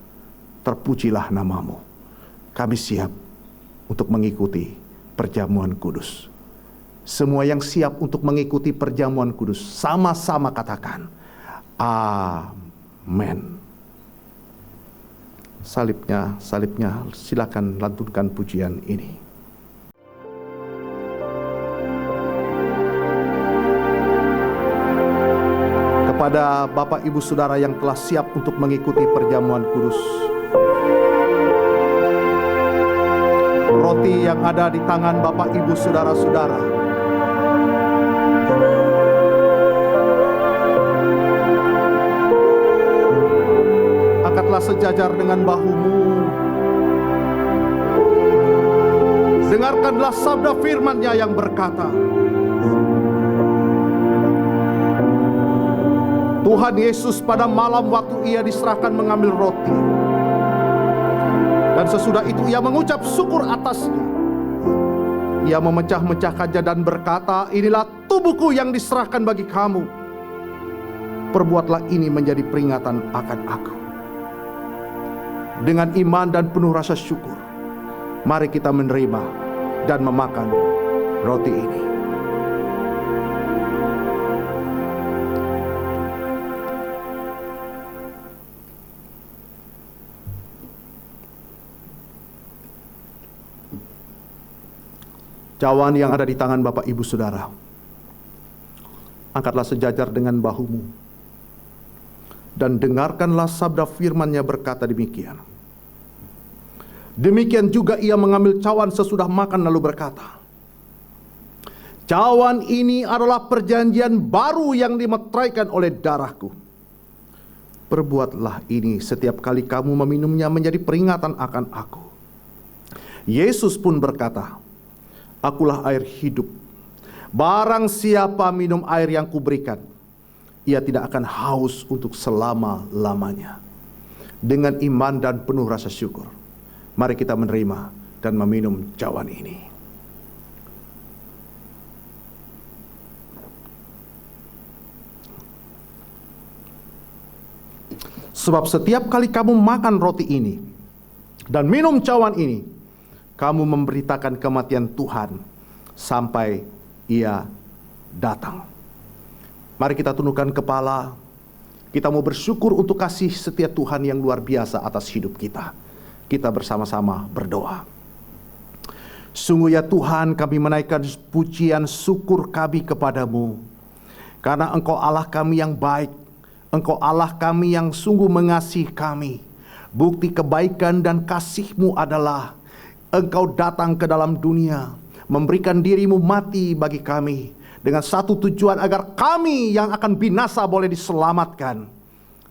terpujilah namamu. Kami siap untuk mengikuti perjamuan kudus. Semua yang siap untuk mengikuti perjamuan kudus, sama-sama katakan, amin. Salibnya, silakan lantunkan pujian ini. Kepada Bapak Ibu Saudara yang telah siap untuk mengikuti perjamuan kudus, roti yang ada di tangan Bapak Ibu Saudara-saudara, angkatlah sejajar dengan bahumu. Dengarkanlah sabda firman-Nya yang berkata, Tuhan Yesus pada malam waktu Ia diserahkan mengambil roti, dan sesudah itu Ia mengucap syukur atasnya. Ia memecah-mecahkannya dan berkata, inilah tubuhku yang diserahkan bagi kamu. Perbuatlah ini menjadi peringatan akan aku. Dengan iman dan penuh rasa syukur, mari kita menerima dan memakan roti ini. Cawan yang ada di tangan Bapak Ibu Saudara, angkatlah sejajar dengan bahumu, dan dengarkanlah sabda firman-Nya berkata demikian. Demikian juga Ia mengambil cawan sesudah makan lalu berkata, cawan ini adalah perjanjian baru yang dimeteraikan oleh darahku. Perbuatlah ini setiap kali kamu meminumnya menjadi peringatan akan aku. Yesus pun berkata, akulah air hidup. Barang siapa minum air yang kuberikan, ia tidak akan haus untuk selama-lamanya. Dengan iman dan penuh rasa syukur, mari kita menerima dan meminum cawan ini. Sebab setiap kali kamu makan roti ini dan minum cawan ini, kamu memberitakan kematian Tuhan sampai Ia datang. Mari kita tundukkan kepala. Kita mau bersyukur untuk kasih setia Tuhan yang luar biasa atas hidup kita. Kita bersama-sama berdoa. Sungguh ya Tuhan, kami menaikkan pujian syukur kami kepadamu. Karena Engkau Allah kami yang baik. Engkau Allah kami yang sungguh mengasihi kami. Bukti kebaikan dan kasih-Mu adalah Engkau datang ke dalam dunia, memberikan diri-Mu mati bagi kami, dengan satu tujuan agar kami yang akan binasa boleh diselamatkan.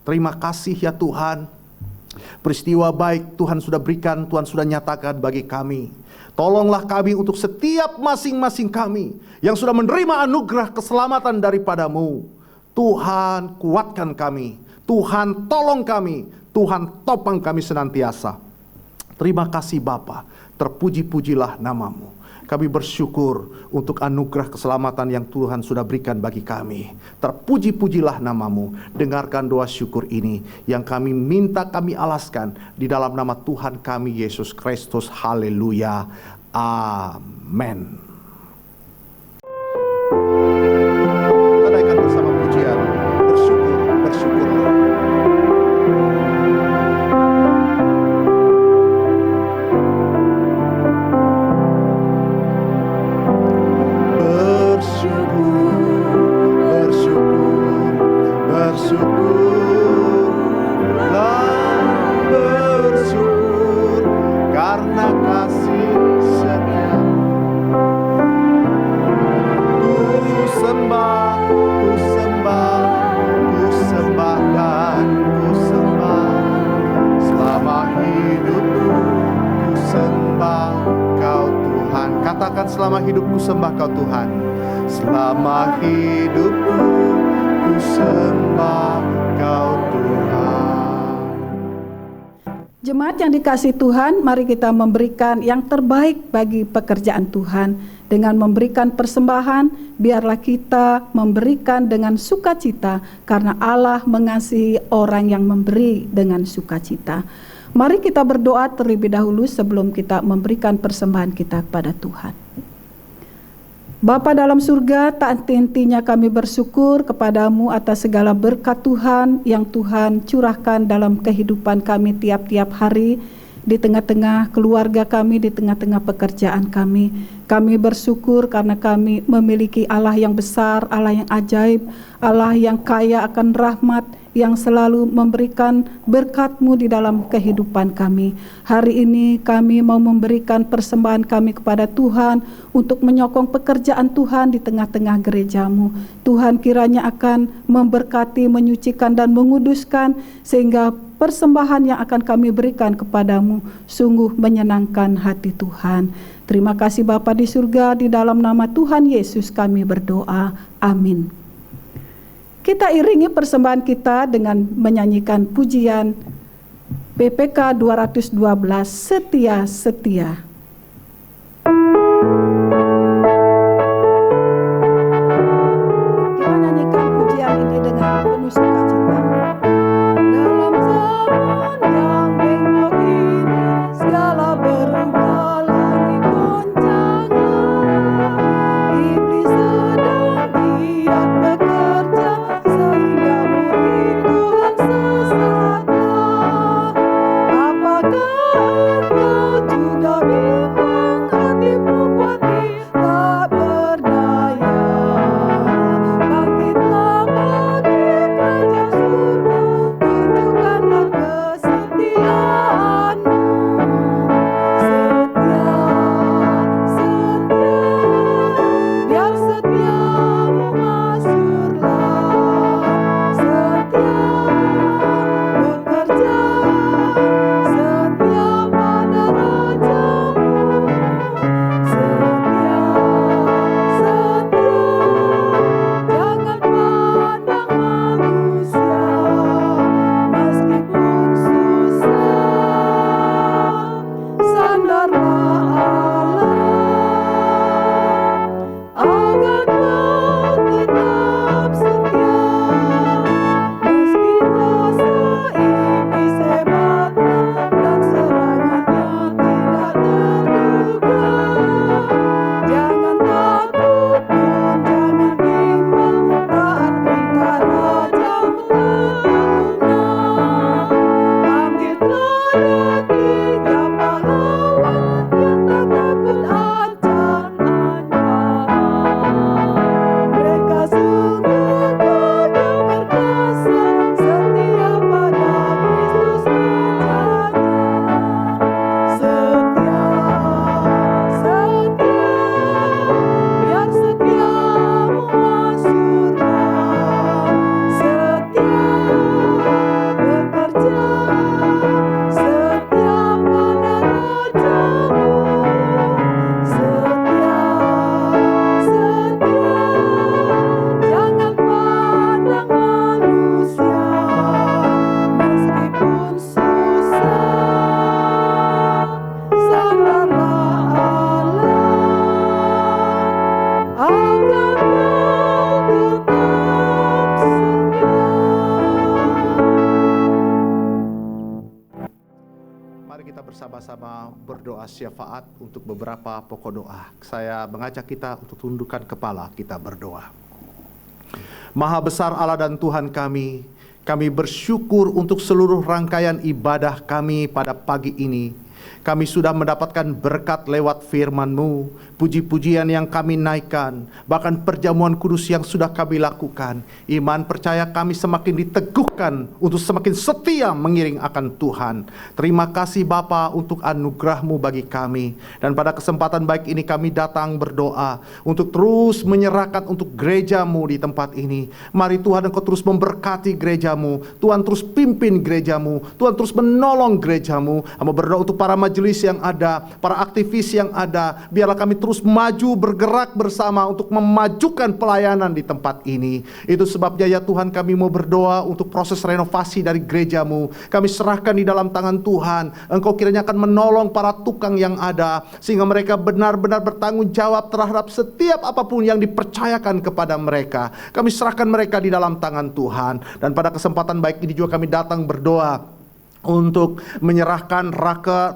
Terima kasih ya Tuhan. Peristiwa baik Tuhan sudah berikan, Tuhan sudah nyatakan bagi kami. Tolonglah kami untuk setiap masing-masing kami yang sudah menerima anugerah keselamatan daripada-Mu. Tuhan kuatkan kami, Tuhan tolong kami, Tuhan topang kami senantiasa. Terima kasih Bapa, terpuji-pujilah namamu. Kami bersyukur untuk anugerah keselamatan yang Tuhan sudah berikan bagi kami. Terpuji-pujilah namamu. Dengarkan doa syukur ini yang kami minta, kami alaskan di dalam nama Tuhan kami Yesus Kristus. Haleluya. Amin. Kita naikkan bersama pujian. Bersyukur, bersyukurlah. Bersyukur karena kasih setia. Ku sembah dan ku sembah. Selama hidupku ku sembah Kau Tuhan. Katakan, selama hidupku sembah Kau Tuhan. Selama hidupku ku sembah Kau Tuhan. Jemaat yang dikasihi Tuhan, mari kita memberikan yang terbaik bagi pekerjaan Tuhan. Dengan memberikan persembahan, biarlah kita memberikan dengan sukacita, karena Allah mengasihi orang yang memberi dengan sukacita. Mari kita berdoa terlebih dahulu sebelum kita memberikan persembahan kita kepada Tuhan. Bapa dalam surga, tak henti-hentinya kami bersyukur kepadamu atas segala berkat Tuhan yang Tuhan curahkan dalam kehidupan kami tiap-tiap hari, di tengah-tengah keluarga kami, di tengah-tengah pekerjaan kami. Kami bersyukur karena kami memiliki Allah yang besar, Allah yang ajaib, Allah yang kaya akan rahmat, yang selalu memberikan berkat-Mu di dalam kehidupan kami. Hari ini kami mau memberikan persembahan kami kepada Tuhan untuk menyokong pekerjaan Tuhan di tengah-tengah gereja-Mu. Tuhan kiranya akan memberkati, menyucikan dan menguduskan, sehingga persembahan yang akan kami berikan kepadamu sungguh menyenangkan hati Tuhan. Terima kasih Bapa di surga, di dalam nama Tuhan Yesus kami berdoa. Amin. Kita iringi persembahan kita dengan menyanyikan pujian PPK 212, Setia Setia. Kita nyanyikan pujian ini dengan penuh sukacita. Dalam zaman yang bengkok ini, segala berubah, langit goncangan. Iblis sedang giat bekerja, sehingga murid Tuhan sesatlah. Apakah engkau juga bisa berdoa syafaat untuk beberapa pokok doa. Saya mengajak kita untuk tundukkan kepala, kita berdoa. Maha besar Allah dan Tuhan kami bersyukur untuk seluruh rangkaian ibadah kami pada pagi ini. Kami sudah mendapatkan berkat lewat firman-Mu, puji-pujian yang kami naikkan, bahkan perjamuan kudus yang sudah kami lakukan. Iman percaya kami semakin diteguhkan untuk semakin setia mengiring akan Tuhan. Terima kasih Bapa untuk anugerah-Mu bagi kami. Dan pada kesempatan baik ini kami datang berdoa untuk terus menyerahkan untuk gereja-Mu di tempat ini. Mari Tuhan, Engkau terus memberkati gereja-Mu. Tuhan terus pimpin gereja-Mu. Tuhan terus menolong gereja-Mu. Hamba berdoa untuk para majelis yang ada, para aktivis yang ada, biarlah kami terus maju bergerak bersama untuk memajukan pelayanan di tempat ini. Itu sebabnya ya Tuhan, kami mau berdoa untuk proses renovasi dari gereja-Mu. Kami serahkan di dalam tangan Tuhan. Engkau kiranya akan menolong para tukang yang ada, sehingga mereka benar-benar bertanggung jawab terhadap setiap apapun yang dipercayakan kepada mereka. Kami serahkan mereka di dalam tangan Tuhan. Dan pada kesempatan baik ini juga kami datang berdoa untuk menyerahkan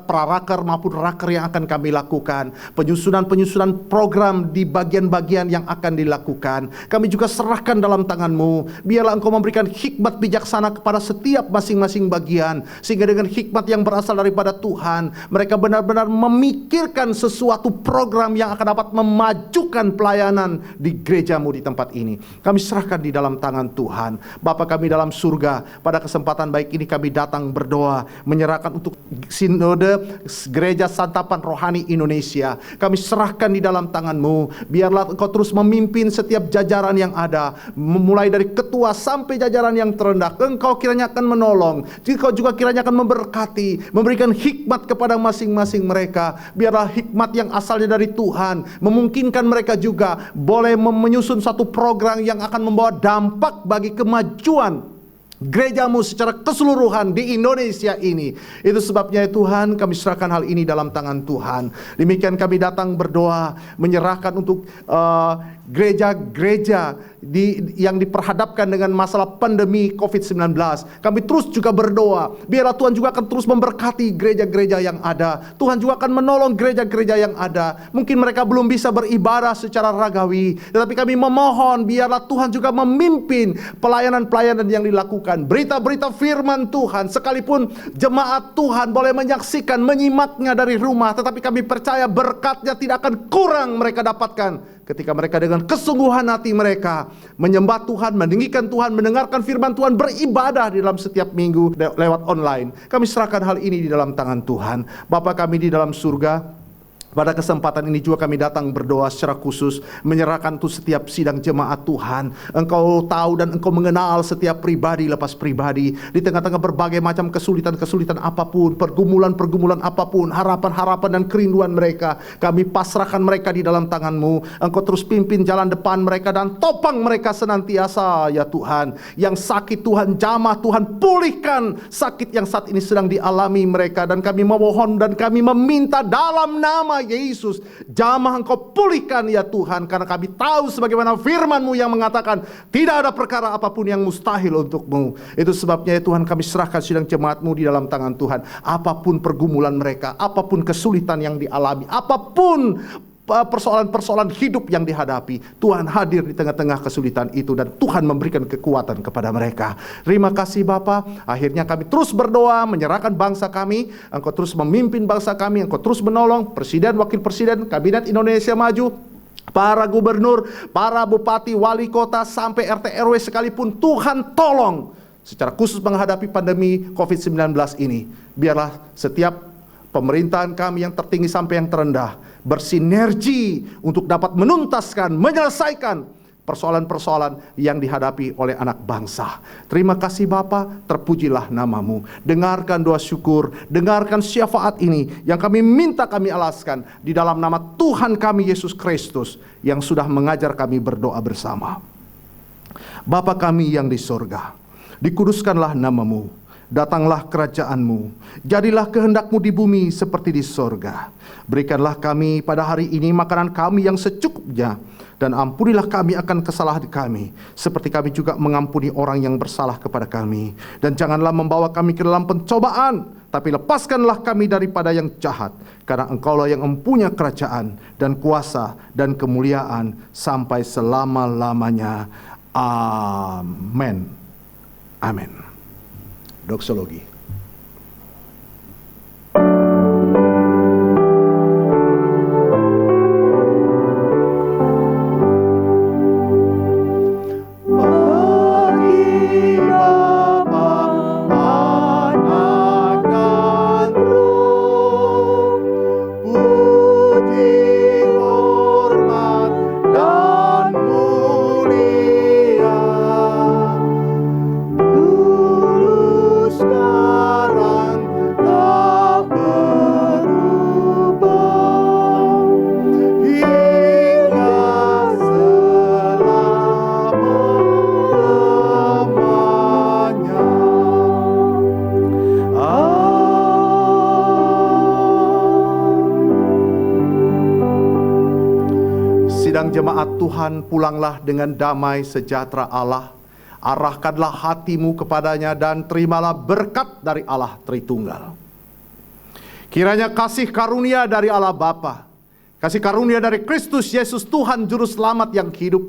praraker maupun raker yang akan kami lakukan, penyusunan program di bagian-bagian yang akan dilakukan. Kami juga serahkan dalam tangan-Mu. Biarlah Engkau memberikan hikmat bijaksana kepada setiap masing-masing bagian, sehingga dengan hikmat yang berasal daripada Tuhan, mereka benar-benar memikirkan sesuatu program yang akan dapat memajukan pelayanan di gereja-Mu di tempat ini. Kami serahkan di dalam tangan Tuhan. Bapa kami dalam surga, pada kesempatan baik ini kami datang berdoa, menyerahkan untuk sinode Gereja Santapan Rohani Indonesia. Kami serahkan di dalam tangan-Mu. Biarlah Engkau terus memimpin setiap jajaran yang ada, mulai dari ketua sampai jajaran yang terendah. Engkau kiranya akan menolong. Engkau juga kiranya akan memberkati, memberikan hikmat kepada masing-masing mereka. Biarlah hikmat yang asalnya dari Tuhan memungkinkan mereka juga boleh menyusun satu program yang akan membawa dampak bagi kemajuan gereja-Mu secara keseluruhan di Indonesia ini. Itu sebabnya ya Tuhan, kami serahkan hal ini dalam tangan Tuhan. Demikian kami datang berdoa, menyerahkan untuk gereja-gereja yang diperhadapkan dengan masalah pandemi COVID-19. Kami terus juga berdoa, biarlah Tuhan juga akan terus memberkati gereja-gereja yang ada. Tuhan juga akan menolong gereja-gereja yang ada. Mungkin mereka belum bisa beribadah secara ragawi, tetapi kami memohon biarlah Tuhan juga memimpin pelayanan-pelayanan yang dilakukan, berita-berita firman Tuhan. Sekalipun jemaat Tuhan boleh menyaksikan, menyimaknya dari rumah, tetapi kami percaya berkatnya tidak akan kurang mereka dapatkan ketika mereka dengan kesungguhan hati mereka menyembah Tuhan, meninggikan Tuhan, mendengarkan firman Tuhan, beribadah di dalam setiap minggu lewat online. Kami serahkan hal ini di dalam tangan Tuhan. Bapa kami di dalam surga, pada kesempatan ini juga kami datang berdoa secara khusus, menyerahkan untuk setiap sidang jemaat Tuhan. Engkau tahu dan Engkau mengenal setiap pribadi lepas pribadi, di tengah-tengah berbagai macam kesulitan-kesulitan apapun, pergumulan-pergumulan apapun, harapan-harapan dan kerinduan mereka. Kami pasrahkan mereka di dalam tangan-Mu. Engkau terus pimpin jalan depan mereka dan topang mereka senantiasa ya Tuhan. Yang sakit Tuhan jamah, Tuhan pulihkan sakit yang saat ini sedang dialami mereka. Dan kami memohon dan kami meminta dalam nama Yesus, jamah Engkau pulihkan ya Tuhan, karena kami tahu sebagaimana firman-Mu yang mengatakan tidak ada perkara apapun yang mustahil untuk-Mu. Itu sebabnya ya Tuhan, kami serahkan sidang jemaat-Mu di dalam tangan Tuhan. Apapun pergumulan mereka, apapun kesulitan yang dialami, apapun persoalan-persoalan hidup yang dihadapi, Tuhan hadir di tengah-tengah kesulitan itu dan Tuhan memberikan kekuatan kepada mereka. Terima kasih Bapa. Akhirnya kami terus berdoa, menyerahkan bangsa kami. Engkau terus memimpin bangsa kami, Engkau terus menolong Presiden, Wakil Presiden, Kabinet Indonesia Maju, para gubernur, para bupati, wali kota, sampai RT RW sekalipun. Tuhan tolong secara khusus menghadapi pandemi COVID-19 ini. Biarlah setiap pemerintahan kami yang tertinggi sampai yang terendah bersinergi untuk dapat menuntaskan, menyelesaikan persoalan-persoalan yang dihadapi oleh anak bangsa. Terima kasih Bapa, terpujilah nama-Mu. Dengarkan doa syukur, dengarkan syafaat ini yang kami minta, kami alaskan di dalam nama Tuhan kami Yesus Kristus yang sudah mengajar kami berdoa bersama. Bapa kami yang di sorga, dikuduskanlah nama-Mu. Datanglah kerajaan-Mu, jadilah kehendak-Mu di bumi seperti di sorga. Berikanlah kami pada hari ini makanan kami yang secukupnya, dan ampunilah kami akan kesalahan kami, seperti kami juga mengampuni orang yang bersalah kepada kami. Dan janganlah membawa kami ke dalam pencobaan, tapi lepaskanlah kami daripada yang jahat, karena Engkaulah yang mempunyai kerajaan dan kuasa dan kemuliaan sampai selama-lamanya. Amin. Amin. Doksologi. Sidang jemaat Tuhan, pulanglah dengan damai sejahtera Allah. Arahkanlah hatimu kepadanya dan terimalah berkat dari Allah Tritunggal. Kiranya kasih karunia dari Allah Bapa, kasih karunia dari Kristus Yesus Tuhan Juru Selamat yang hidup,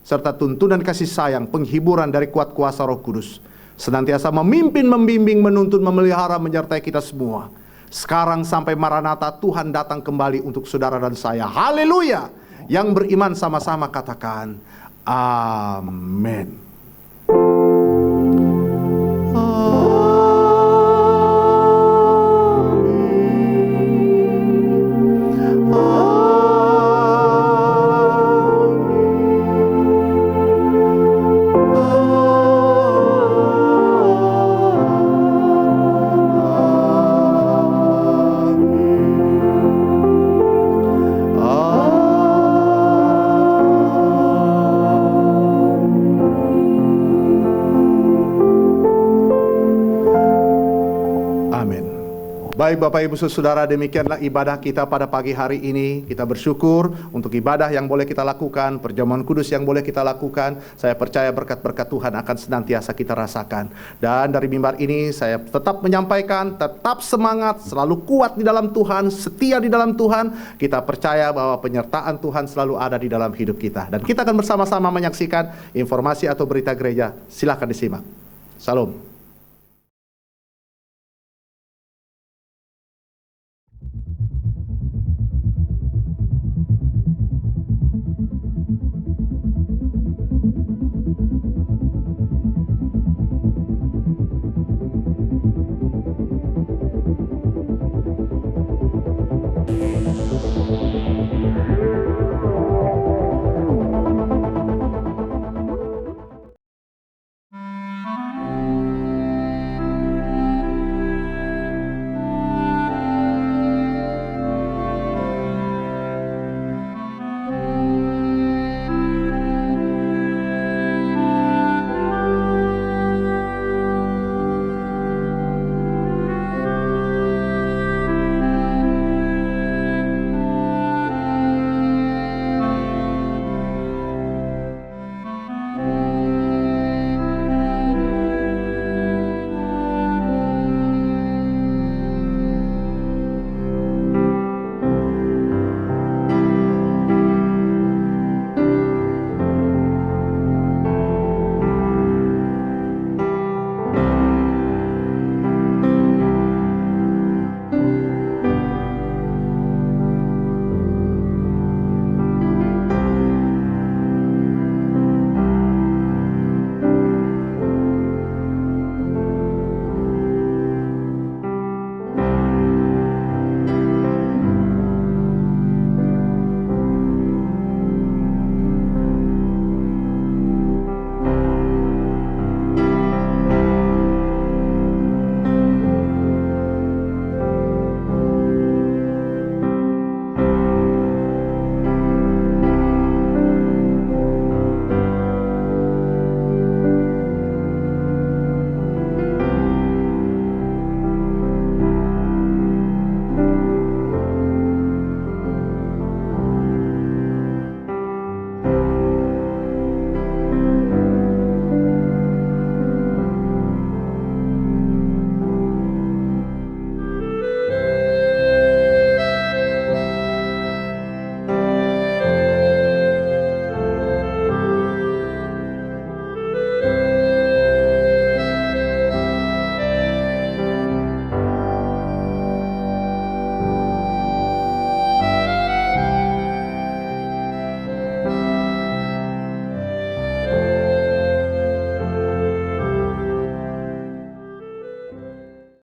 serta tuntunan kasih sayang, penghiburan dari kuat kuasa Roh Kudus, senantiasa memimpin, membimbing, menuntun, memelihara, menyertai kita semua. Sekarang sampai Maranatha, Tuhan datang kembali untuk saudara dan saya. Haleluya! Yang beriman sama-sama katakan amin. Baik Bapak Ibu Saudara, demikianlah ibadah kita pada pagi hari ini. Kita bersyukur untuk ibadah yang boleh kita lakukan, perjamuan kudus yang boleh kita lakukan. Saya percaya berkat-berkat Tuhan akan senantiasa kita rasakan. Dan dari mimbar ini saya tetap menyampaikan, tetap semangat, selalu kuat di dalam Tuhan, setia di dalam Tuhan. Kita percaya bahwa penyertaan Tuhan selalu ada di dalam hidup kita. Dan kita akan bersama-sama menyaksikan informasi atau berita gereja. Silakan disimak. Salam.